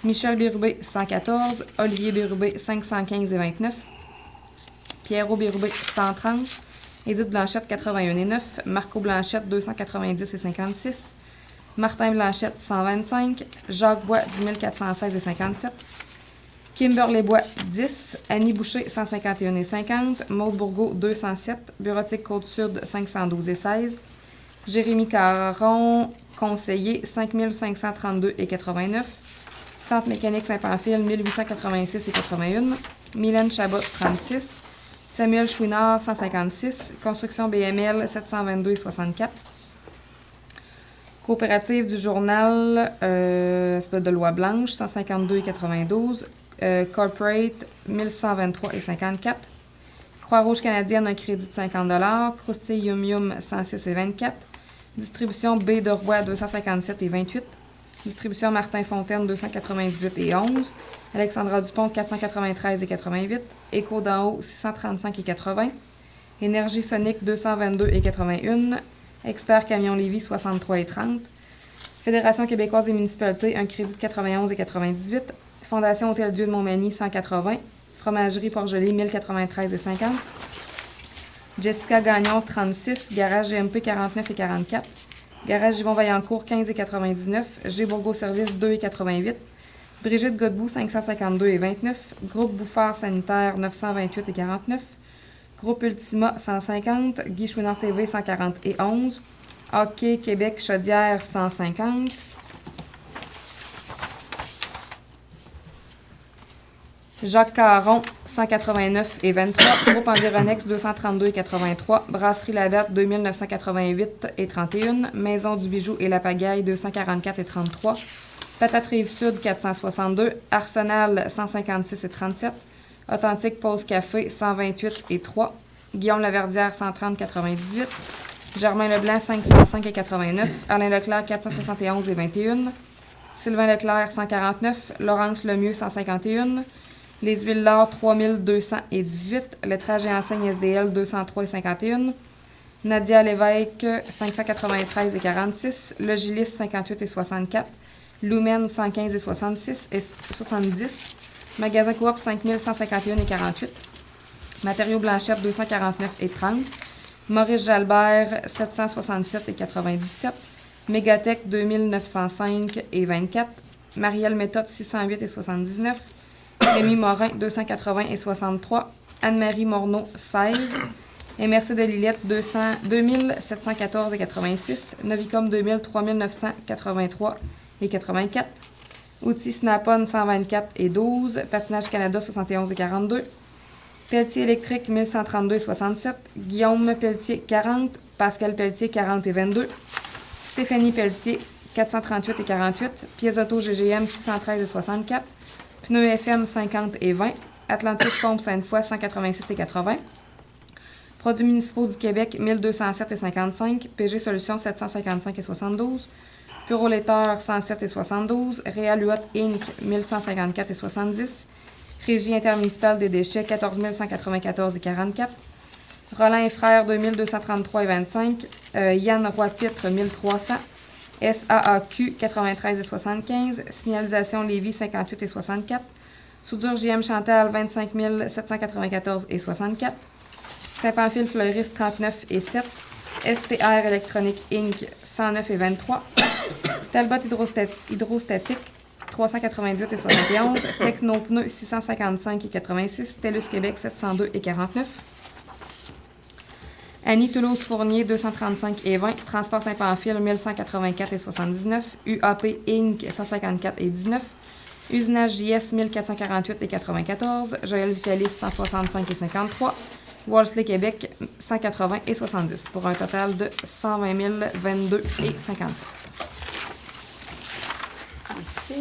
Michel Bérubé, 114. Olivier Bérubé, 515,29. Pierrot Bérubé, 130. Édith Blanchette, 81,9. Marco Blanchette, 290,56. Martin Blanchette, 125. Jacques Bois, 10 416,57. Kimberly Bois, 10. Annie Boucher, 151,50. Maude Bourgault, 207. Bureautique Côte-Sud, 512,16. Jérémy Caron, conseiller, 5 532,89. Centre mécanique Saint-Pamphile, 1886,81. Mylène Chabot, 36. Samuel Chouinard, 156. Construction BML, 722,64. Coopérative du journal, c'est de Loi Blanche, 152,92. Corporate, 1123,54. Croix-Rouge canadienne, un crédit de 50 Croustille Yum Yum, 106,24. Distribution B de Roy, 257,28. Distribution Martin Fontaine, 298,11. Alexandra Dupont, 493,88. Écho d'en haut, 635,80. Énergie Sonique, 222,81. Expert Camion Lévis, 63,30. Fédération québécoise des municipalités, un crédit de 91,98. Fondation Hôtel-Dieu de Montmagny, 180. Fromagerie Port-Gelée, 1093,50. Jessica Gagnon, 36. Garage GMP, 49,44. Garage Yvon Vaillancourt, 15,99. G Bourgo Service, 2,88. Brigitte Godbout, 552,29. Groupe Bouffard Sanitaire, 928,49. Groupe Ultima, 150. Guy Chouinard TV, 140,11. Hockey Québec Chaudière, 150. Jacques Caron, 189,23. Groupe Environex, 232,83. Brasserie Lavette, 2988,31. Maison du Bijou et la Pagaille, 244,33. Patate Rive-Sud, 462. Arsenal, 156,37. Authentique Pause Café, 128,3. Guillaume Laverdière, 130,98. Germain Leblanc, 505,89. Alain Leclerc, 471,21. Sylvain Leclerc, 149. Laurence Lemieux, 151. Les huiles l'or, 3218. Lettrage et enseigne SDL, 203,51. Nadia Lévesque, 593,46. Logilis, 58,64. Lumen, 115,66 et 70. Magasin Coop, 5151,48. Matériaux Blanchette, 249,30. Maurice Jalbert, 767,97. Mégatech, 2905,24. Marielle Méthode, 608,79. Rémi Morin, 280,63. Anne-Marie Morneau, 16. MRC de Lillette, 2714,86. Novicom 2000, 3983,84. Outils Snap-on, 124,12. Patinage Canada, 71,42. Pelletier électrique, 1132,67. Guillaume Pelletier, 40. Pascal Pelletier, 40,22. Stéphanie Pelletier, 438,48. Pièces auto GGM, 613,64. Pneus FM, 50,20. Atlantis Pompe Sainte-Foy, 186,80. Produits municipaux du Québec, 1207,55. PG Solutions, 755,72. Puro Laiter, 107,72. Réal Huot Inc., 1154,70. Régie intermunicipale des déchets, 14 194,44. Roland et Frères, 2233,25. Yann Roy-Pitre, 1300. SAAQ, 93,75. Signalisation Lévis, 58,64. Soudure JM Chantal, 25 794,64. Saint-Pamphile Fleuriste, 39,7. STR Électronique Inc., 109,23. Talbot Hydrostatique, 398,71. Technopneus, 655,86. TELUS Québec, 702,49. Annie Toulouse Fournier, 235,20. Transport Saint-Pamphile, 1184,79. UAP Inc., 154,19. Usinage JS, 1448,94. Joël Vitalis, 165,53. Wolseley Québec, 180,70. Pour un total de 120 022,57. C'est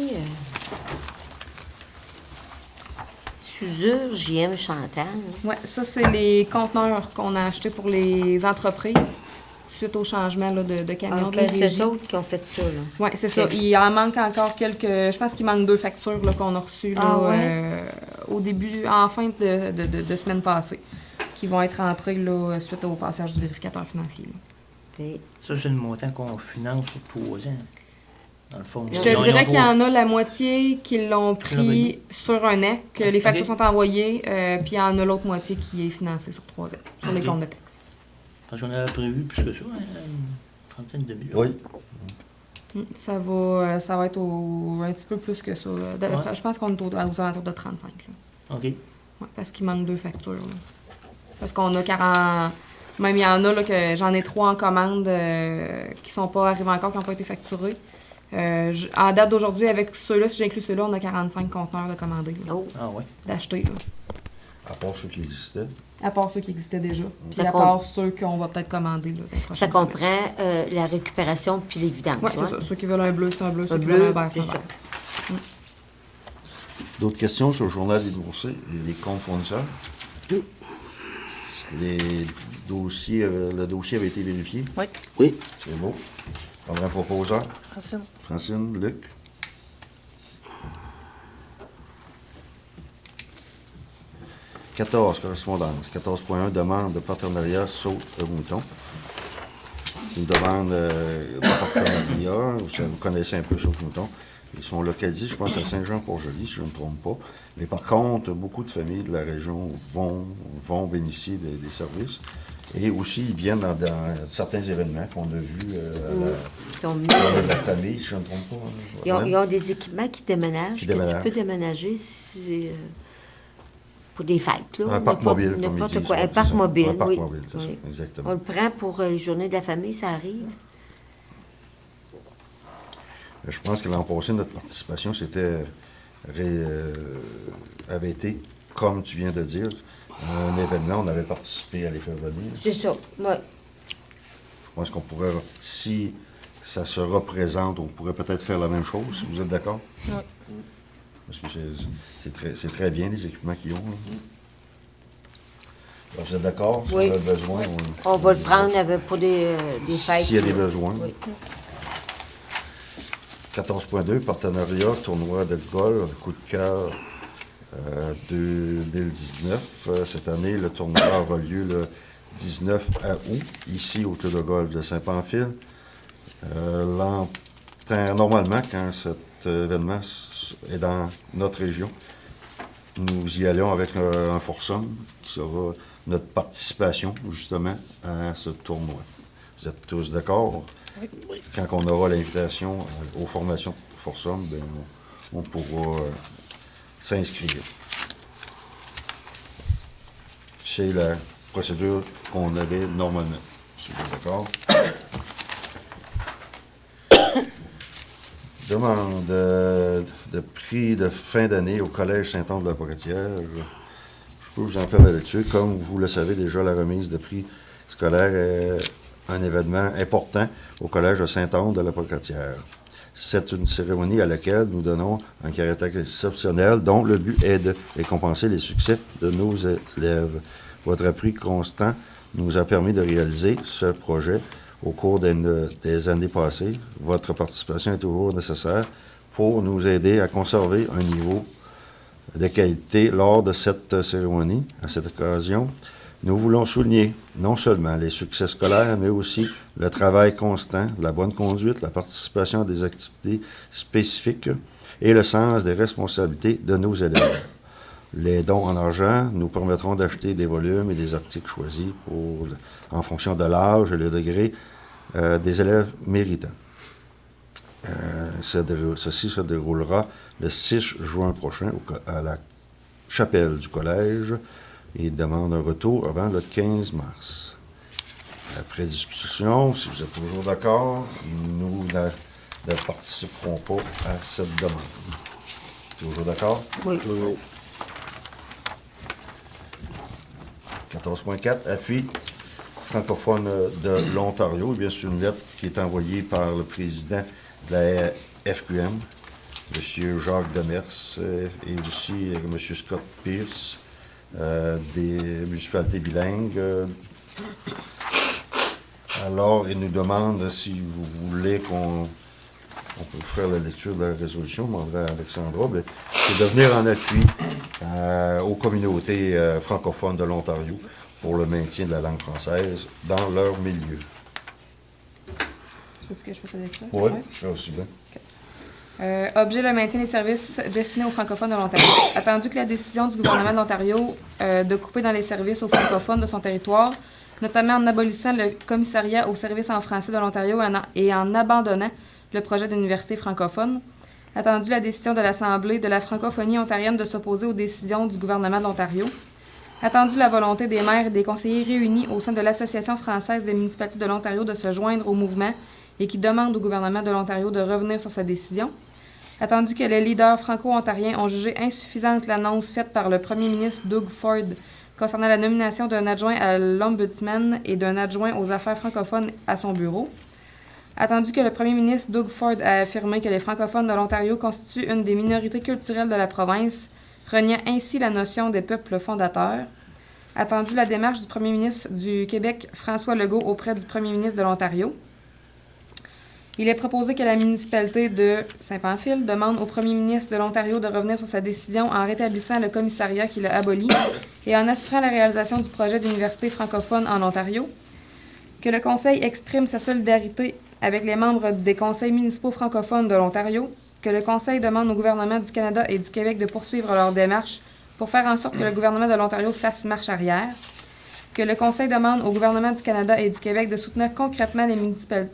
Soudure JM Chantal. Oui, ça, c'est les conteneurs qu'on a achetés pour les entreprises suite au changement là, de camions de la C'est régie. eux autres qui ont fait ça, là. Oui, c'est ça. Il en manque encore quelques... Je pense qu'il manque 2 factures là, qu'on a reçues là, Ah ouais? au début, en fin de semaine passée, qui vont être rentrées là, suite au passage du vérificateur financier. Là. Et Ça, c'est le montant qu'on finance sur 3 ans. Dans le fond. Je te dirais qu'il y en a la moitié qui l'ont pris sur un an, que les factures sont envoyées, puis il y en a l'autre moitié qui est financée sur 3 ans, sur les comptes de taxes. Parce qu'on avait prévu plus que ça, hein, une trentaine de millions. Oui. Ça va être un petit peu plus que ça. Là. Je pense qu'on est aux alentours de 35. Là. OK. Ouais, parce qu'il manque 2 factures. Là. Parce qu'on a 40... Même il y en a là, que j'en ai 3 en commande qui sont pas arrivés encore, qui n'ont pas été facturés. En date d'aujourd'hui, avec ceux-là, si j'inclus ceux-là, on a 45 conteneurs de commandés. Là, oh, Ah ouais. d'acheter. Là. À part ceux qui existaient. À part ceux qui existaient déjà. Puis Ça à part ceux qu'on va peut-être commander. Là, dans les ça prochaines comprend la récupération puis les vidanges. semaines. Ouais, c'est ça. Ceux qui veulent un bleu, c'est un bleu. Ceux qui bleu, veulent un vert, c'est c'est un ça. vert. D'autres questions sur le journal des boursiers et les comptes fournisseurs? Les dossiers, le dossier avait été vérifié. Oui. Oui. C'est beau. Prendra un proposeur. Francine. Francine, Luc. « 14, correspondance. 14.1, demande de partenariat Saut-Mouton. C'est une demande de partenariat. Vous connaissez un peu Saut-Mouton. Ils sont localisés, je pense, à Saint-Jean-Port-Joli, si je ne me trompe pas. Mais par contre, beaucoup de familles de la région vont bénéficier des services. Et aussi, ils viennent dans certains événements qu'on a vus Ils ont mis- de la famille, si je ne me trompe pas. Hein. ils ont des équipements qui déménagent, Qui que déménagent. tu peux déménager pour des fêtes. Là, Un parc mobile, comme ils n'importe disent. quoi. ouais, Un c'est parc ça. mobile, Un parc oui. mobile, c'est ça, Oui. exactement. On le prend pour les journées de la famille, ça arrive. Je pense que l'an passé, notre participation avait été, comme tu viens de dire, à un événement, on avait participé à les faire venir. C'est ça, oui. Je pense qu'on pourrait, si ça se représente, on pourrait peut-être faire la même chose, si vous êtes d'accord? Oui. Parce que c'est très bien, les équipements qu'ils ont. Là. Alors, vous êtes d'accord? Si Oui. on a besoin, On va le prendre pour des fêtes. s'il y a des besoins. Oui. 14.2, partenariat, tournoi de golf, coup de cœur 2019. Cette année, le tournoi aura lieu le 19 août, ici au club de golf de Saint-Pamphile. Normalement, quand cet événement est dans notre région, nous y allons avec un foursome qui sera notre participation, justement, à ce tournoi. Vous êtes tous d'accord? Oui. Quand on aura l'invitation aux formations foursome, ben, on pourra s'inscrire. C'est la procédure qu'on avait normalement. Si vous êtes d'accord? Demande de prix de fin d'année au Collège Saint-Anne de la Pocatière. Je peux vous en faire la lecture. Comme vous le savez déjà, la remise de prix scolaire est un événement important au Collège de Saint-Anne de la Pocatière. C'est une cérémonie à laquelle nous donnons un caractère exceptionnel dont le but est de récompenser les succès de nos élèves. Votre prix constant nous a permis de réaliser ce projet au cours des années passées. Votre participation est toujours nécessaire pour nous aider à conserver un niveau de qualité lors de cette cérémonie. À cette occasion, nous voulons souligner non seulement les succès scolaires, mais aussi le travail constant, la bonne conduite, la participation à des activités spécifiques et le sens des responsabilités de nos élèves. Les dons en argent nous permettront d'acheter des volumes et des articles choisis en fonction de l'âge et le degré des élèves méritants. Ceci se déroulera le 6 juin prochain à la chapelle du collège et demande un retour avant le 15 mars. Après discussion, si vous êtes toujours d'accord, nous ne participerons pas à cette demande. Toujours d'accord? Oui. 14.4, appui francophone de l'Ontario. Bien sûr, une lettre qui est envoyée par le président de la FQM, M. Jacques Demers, et aussi M. Scott Pierce, des municipalités bilingues. Alors, il nous demande si vous voulez qu'on peut faire la lecture de la résolution, je demanderai à Alexandra, c'est de venir en appui aux communautés francophones de l'Ontario pour le maintien de la langue française dans leur milieu. Tu veux que je fasse la lecture? Oui, Ouais. je aussi bien. Objet, le maintien des services destinés aux francophones de l'Ontario. Attendu que la décision du gouvernement de l'Ontario de couper dans les services aux francophones de son territoire, notamment en abolissant le commissariat aux services en français de l'Ontario et en abandonnant le projet d'université francophone. Attendu la décision de l'Assemblée de la francophonie ontarienne de s'opposer aux décisions du gouvernement de l'Ontario. Attendu la volonté des maires et des conseillers réunis au sein de l'Association française des municipalités de l'Ontario de se joindre au mouvement et qui demandent au gouvernement de l'Ontario de revenir sur sa décision. Attendu que les leaders franco-ontariens ont jugé insuffisante l'annonce faite par le premier ministre Doug Ford concernant la nomination d'un adjoint à l'Ombudsman et d'un adjoint aux affaires francophones à son bureau. Attendu que le premier ministre Doug Ford a affirmé que les francophones de l'Ontario constituent une des minorités culturelles de la province, reniant ainsi la notion des peuples fondateurs. Attendu la démarche du premier ministre du Québec, François Legault, auprès du premier ministre de l'Ontario. Il est proposé que la municipalité de Saint-Pamphile demande au premier ministre de l'Ontario de revenir sur sa décision en rétablissant le commissariat qui l'a aboli et en assurant la réalisation du projet d'université francophone en Ontario. Que le Conseil exprime sa solidarité avec les membres des conseils municipaux francophones de l'Ontario. Que le Conseil demande au gouvernement du Canada et du Québec de poursuivre leur démarche pour faire en sorte que le gouvernement de l'Ontario fasse marche arrière. Que le Conseil demande au gouvernement du Canada et du Québec de soutenir concrètement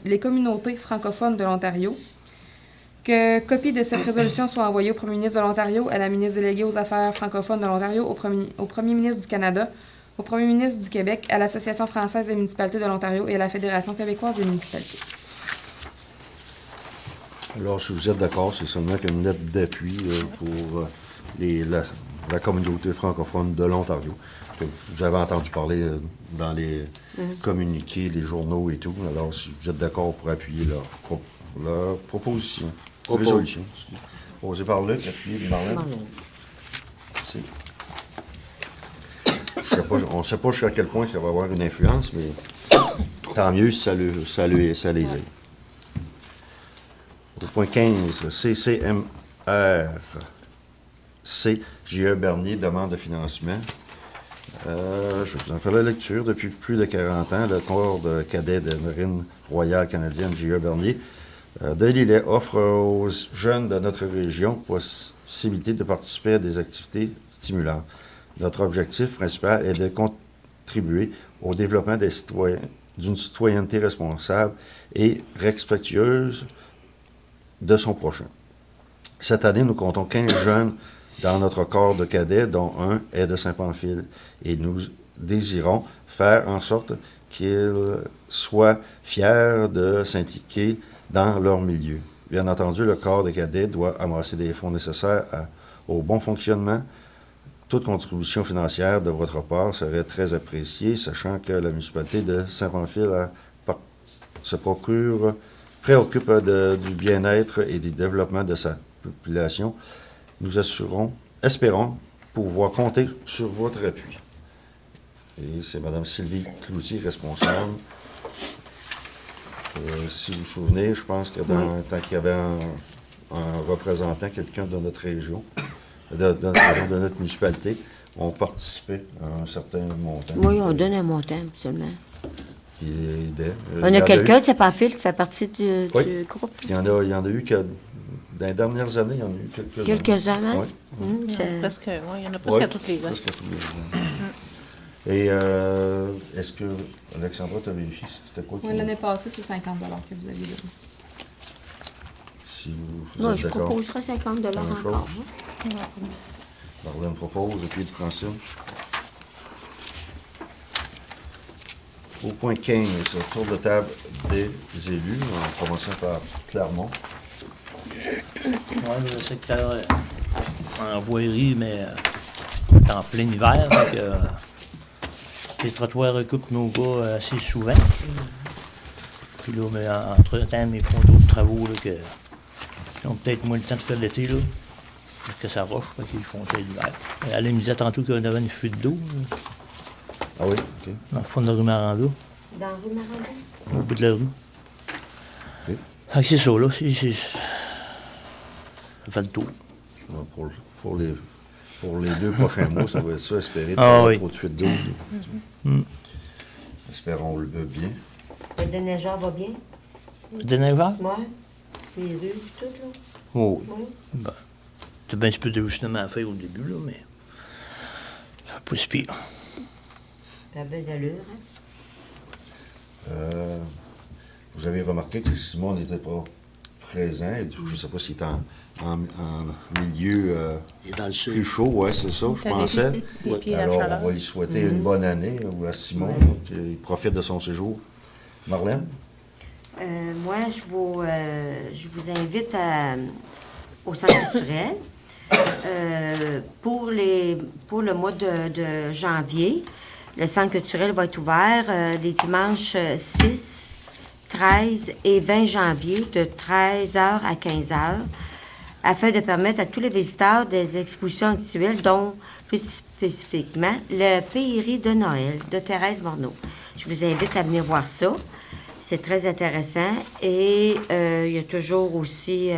les communautés francophones de l'Ontario. Que copie de cette résolution soit envoyée au premier ministre de l'Ontario, à la ministre déléguée aux affaires francophones de l'Ontario, au premier ministre du Canada, au premier ministre du Québec, à l'Association française des municipalités de l'Ontario et à la Fédération québécoise des municipalités. Alors, si vous êtes d'accord, c'est seulement qu'une lettre d'appui pour la communauté francophone de l'Ontario. Vous avez entendu parler dans les communiqués, les journaux et tout. Alors, si vous êtes d'accord pour appuyer leur proposition, résolution, posée par Luc, appuyée par Marlène. Merci. On ne sait pas jusqu'à quel point ça va avoir une influence, mais tant mieux si ça les aide. Au point 15, CCMR, J.E. Bernier, demande de financement. Je vais vous en faire la lecture. Depuis plus de 40 ans, le corps de cadets de Marine royale canadienne J.E. Bernier de Lillet offre aux jeunes de notre région possibilité de participer à des activités stimulantes. Notre objectif principal est de contribuer au développement d'une citoyenneté responsable et respectueuse de son prochain. Cette année, nous comptons 15 jeunes dans notre corps de cadets, dont un est de Saint-Pamphile, et nous désirons faire en sorte qu'ils soient fiers de s'impliquer dans leur milieu. Bien entendu, le corps de cadets doit amasser des fonds nécessaires au bon fonctionnement. Toute contribution financière de votre part serait très appréciée, sachant que la municipalité de Saint-Pamphile se préoccupe du bien-être et du développement de sa population. Nous espérons pouvoir compter sur votre appui. Et c'est Mme Sylvie Cloutier, responsable. Si vous vous souvenez, je pense que tant qu'il y avait un représentant, quelqu'un de notre région, de notre municipalité, on participait à un certain montant. Oui, on donne un montant, absolument. Qui aidait. On a quelqu'un de Saint-Pamphile qui fait partie du groupe. Puis il y en a eu que, dans les dernières années, il y en a eu quelques-uns. Quelques-uns, hein? Oui. Mm, Presque, il y en a presque à tous les ans. Presque à tous les ans. Et est-ce que, Alexandra, tu as vérifié c'était quoi? Oui, l'année passée, c'est 50 que vous aviez donné. Si vous Moi, êtes je d'accord. proposerais 50 Même encore. chose. hein. Marlène propose, et puis Francine. Au point 15, tour de table des élus, en commençant par Clermont. Ouais, le secteur en voirie, mais est en plein hiver. Donc, les trottoirs recoupent nos gars assez souvent. Puis là, mais entre-temps, ils font d'autres travaux là, qui ont peut-être moins le temps de faire l'été, là. Parce que ça roche, fait qu'ils font ça l'hiver. Elle me disait tantôt qu'il y avait une fuite d'eau, là, Ah oui, OK. dans le fond de la rue Maranda, Dans rue Maranda? au bout de la rue. OK. Fait que c'est ça, là. Ça fait le tour. Pour les 2 prochains mois, ça va être ça, espérer Ah pas oui. trop de fuite d'eau. Espérons-le bien. Le déneigeur va bien? Des neigeants? Oui. Les rues, tout, là? Oh oui. Oui. Ben, t'as bien un petit peu d'ajustement à faire au début, là, mais c'est pas si pire. Ça a belle allure, hein? Vous avez remarqué que Simon n'était pas présent. Et je ne sais pas s'il est en milieu Il est dans le plus sud. chaud, ouais, c'est ça, je Fait pensais. des pieds à Alors, chaleur. on va lui souhaiter une bonne année à Simon, qu'il profite de son séjour. Marlène? Moi, je vous invite au Centre culturel pour le mois de janvier. Le Centre culturel va être ouvert les dimanches 6, 13 et 20 janvier de 13h à 15h afin de permettre à tous les visiteurs des expositions actuelles, dont plus spécifiquement le Féerie de Noël de Thérèse Morneau. Je vous invite à venir voir ça. C'est très intéressant. Et il y a toujours aussi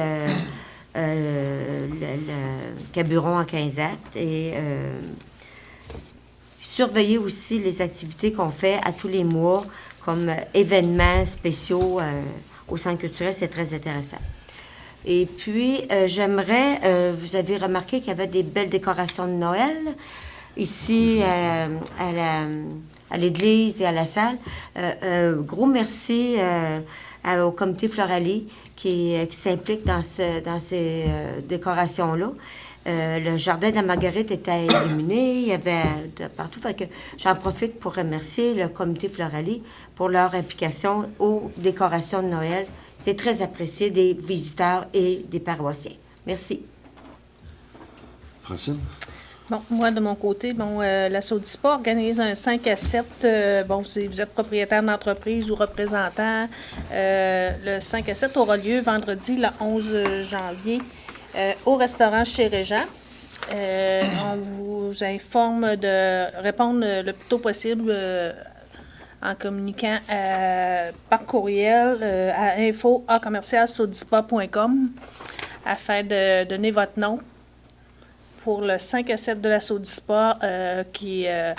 le Caburon en 15 actes. Et surveillez aussi les activités qu'on fait à tous les mois, comme événements spéciaux au Centre culturel. C'est très intéressant. Et puis, j'aimerais, vous avez remarqué qu'il y avait des belles décorations de Noël ici à l'église et à la salle. Gros merci au comité Floralie qui s'implique dans ces décorations-là. Le jardin de la Marguerite était illuminé, il y avait de partout. Fait que j'en profite pour remercier le comité Floralie pour leur implication aux décorations de Noël. C'est très apprécié des visiteurs et des paroissiens. Merci. Francine? Bon, moi, de mon côté, la Sodispa organise un 5 à 7. Si vous êtes propriétaire d'entreprise ou représentant, le 5 à 7 aura lieu vendredi, le 11 janvier, au restaurant chez Régent. On vous informe de répondre le plus tôt possible en communiquant par courriel à info@commercialsodispa.com afin de donner votre nom pour le 5 à 7 de la Sodispa qui à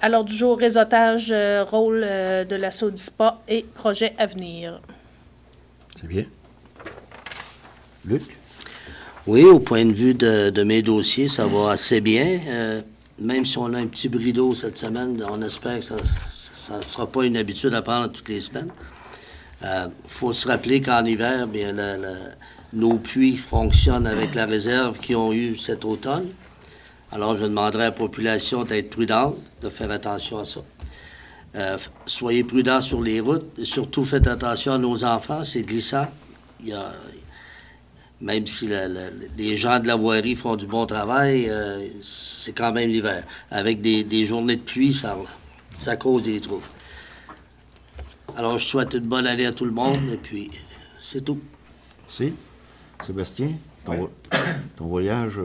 l'ordre du jour, réseautage, rôle de la Sodispa et projet à venir. C'est bien. Luc? Oui, au point de vue de mes dossiers, ça va assez bien. Même si on a un petit bris d'eau cette semaine, on espère que ça ne sera pas une habitude à prendre toutes les semaines. Faut se rappeler qu'en hiver, bien, nos puits fonctionnent avec la réserve qu'ils ont eue cet automne. Alors, je demanderai à la population d'être prudente, de faire attention à ça. Soyez prudents sur les routes et surtout faites attention à nos enfants, c'est glissant. Même si les gens de la voirie font du bon travail, c'est quand même l'hiver. Avec des journées de pluie, ça cause des troubles. Alors, je souhaite une bonne année à tout le monde, et puis, c'est tout. Merci. Sébastien, ton voyage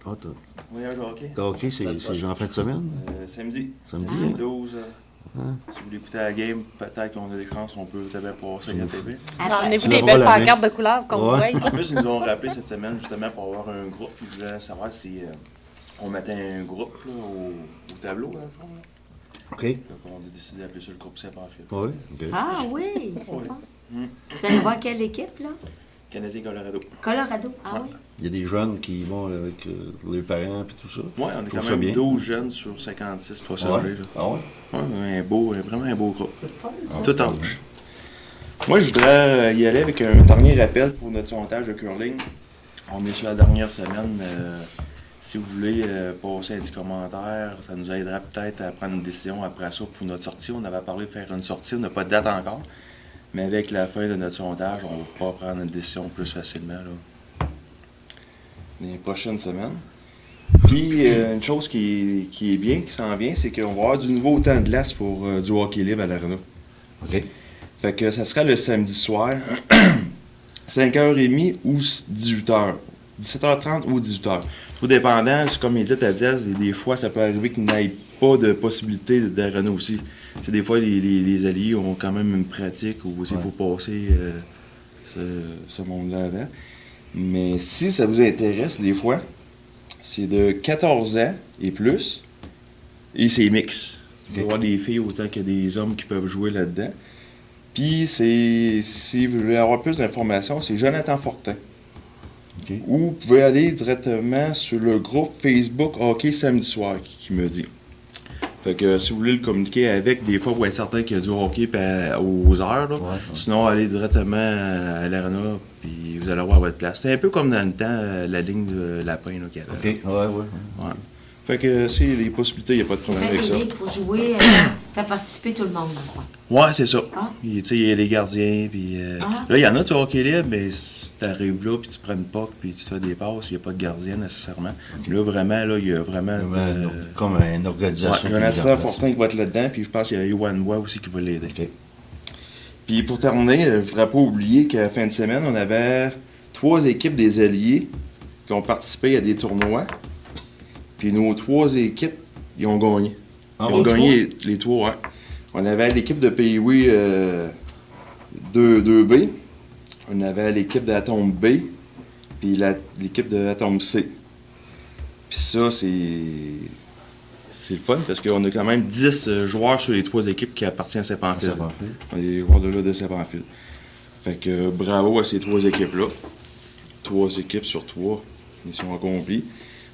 Ah, t'as Voyage de hockey. hockey, c'est en fin de semaine? Samedi. Samedi, Le hein? 12. Si vous voulez écouter la game, peut-être qu'on a des chances, on peut peut-être bien passer à la TV. J'en ai Tu vu des lèveras belles la main. pancartes de couleurs qu'on Ouais. voit. En plus, ils nous ont rappelé cette semaine justement pour avoir un groupe. Ils voulaient savoir si on mettait un groupe là, au tableau, dans le fond. Là. OK. Donc, on a décidé d'appeler ça le groupe Saint-Pamphile. Oui, OK. Ah oui, c'est Oui. bon. Vous allez voir quelle équipe, là? Canadien Colorado. Colorado. Ah Ouais. oui? Il y a des jeunes qui vont avec les parents et tout ça. Oui, on est Je trouve quand ça même bien. 12 jeunes sur 56 passagers. Ouais. Là. Ah ouais? Ouais, vraiment un beau groupe. C'est fun, ça. Tout âge. Moi, je voudrais y aller avec un dernier rappel pour notre sondage de curling. On est sur la dernière semaine. Si vous voulez passer un petit commentaire, ça nous aidera peut-être à prendre une décision après ça pour notre sortie. On avait parlé de faire une sortie, on n'a pas de date encore. Mais avec la fin de notre sondage, on va pouvoir prendre une décision plus facilement là, dans les prochaines semaines. Puis, une chose qui est bien, qui s'en vient, c'est qu'on va avoir du nouveau temps de glace pour du hockey libre à l'Arena. OK. Fait que ça sera le samedi soir, 5h30 ou 18h. 17h30 ou 18h. Tout dépendant, c'est comme il dit à Diaz, et des fois, ça peut arriver qu'il n'ait pas de possibilité d'arena aussi. C'est des fois, les alliés ont quand même une pratique où il faut passer ce monde-là avant. Mais si ça vous intéresse, des fois, c'est de 14 ans et plus, et c'est mix. Il va y avoir des filles autant que des hommes qui peuvent jouer là-dedans. Puis, si vous voulez avoir plus d'informations, c'est Jonathan Fortin. OK. Ou vous pouvez aller directement sur le groupe Facebook Hockey Samedi Soir qui me dit. Fait que si vous voulez le communiquer avec, des fois, vous être certain qu'il y a du hockey aux heures. Là. Ouais. Sinon, allez directement à l'arena, puis vous allez avoir votre place. C'est un peu comme dans le temps, la ligne de lapin là, qu'il y avait. OK. Ouais. Ouais. Fait que s'il y a des possibilités, il n'y a pas de problème Faites avec des ça. ligues pour jouer, faire participer tout le monde, dans le coin. Ouais, c'est ça. Ah. Tu sais, il y a les gardiens, puis... Ah. Là, il y en a du hockey libre, mais si t'arrives là, puis tu prends une puck, puis tu fais des passes, il n'y a pas de gardien nécessairement. Là, vraiment, là, il y a vraiment... Comme une organisation. Ouais, qui est mise en Jonathan place. Fortin qui va être là-dedans, puis je pense qu'il y a Yohan Bois aussi qui va l'aider. OK. Puis pour terminer, je ne voudrais pas oublier qu'à la fin de semaine, on avait 3 équipes des alliés qui ont participé à des tournois. Puis nos 3 équipes, ils ont gagné. Ah, Ils ont les gagné les 3, ouais. On avait l'équipe de Pays 2B. On avait l'équipe de Atome B. Puis l'équipe de Atome C. Puis ça, c'est le fun parce qu'on a quand même 10 joueurs sur les 3 équipes qui appartiennent à Saint-Pamphile. Saint-Pamphile. On est des joueurs de là de Saint-Pamphile. Fait que bravo à ces 3 équipes-là. 3 équipes sur 3. Mission accomplie.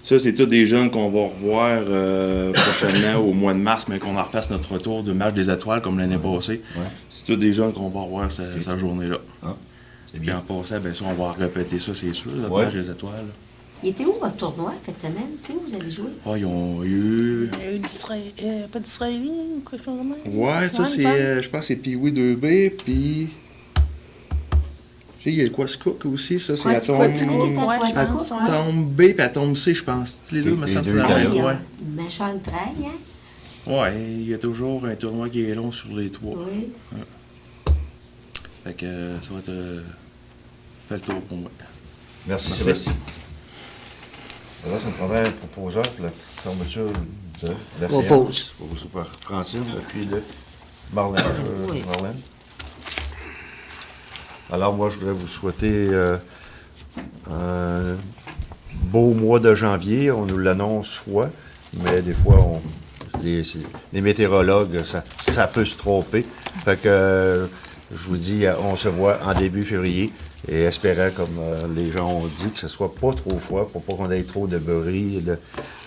Ça, c'est tous des jeunes qu'on va revoir prochainement au mois de mars, mais qu'on en refasse notre retour du match des étoiles comme l'année passée. Ouais. C'est tous des jeunes qu'on va revoir cette journée-là. Ah, c'est Puis bien. en passant, ben ça, on va répéter ça, c'est sûr, notre Ouais. match des étoiles. Il était où votre tournoi cette semaine? C'est où vous allez jouer? Ah, ils ont eu... Il y a eu pas d'Israélien ou quelque chose de même? Ouais, ça, c'est... il me semble. je pense que c'est Pee-Wee 2B, puis... Tu sais, il y a le Quascook aussi, ça, c'est Quaticook, Atome... Ouais, je Quaticook. pense, ouais. Atome B puis Atome C, je pense. Les deux, me Les semble, deux c'est dans la étaient même, là. ouais. Une méchante traîne, hein? Ouais, il y a toujours un tournoi qui est long sur les 3. Oui. Fait que ça va être... fait le tour pour moi. Merci, Merci. Sébastien. Alors, ça me prendrait un proposeur pour la fermeture de la Propose. séance. Proposé par Francine, puis de Marlène. Oui. Marlène. Alors, moi, je voudrais vous souhaiter un beau mois de janvier. On nous l'annonce fois, mais des fois, les météorologues, ça peut se tromper. Fait que je vous dis, on se voit en début février et espérant, comme les gens ont dit, que ce soit pas trop froid pour pas qu'on ait trop de bruit,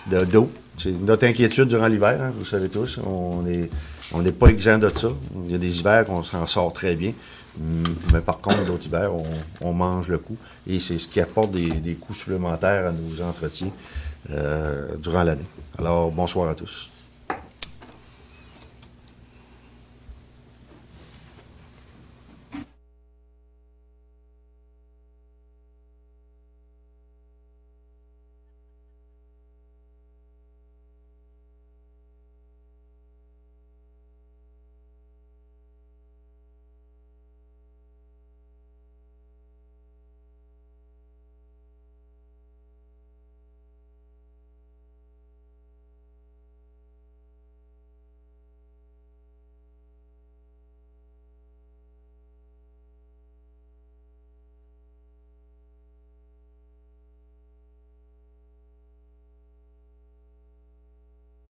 d'eau. C'est notre inquiétude durant l'hiver, hein, vous le savez tous. On n'est pas exempt de ça. Il y a des hivers qu'on s'en sort très bien. Mais par contre, d'autres hivers, on mange le coup. Et c'est ce qui apporte des coûts supplémentaires à nos entretiens durant l'année. Alors, bonsoir à tous.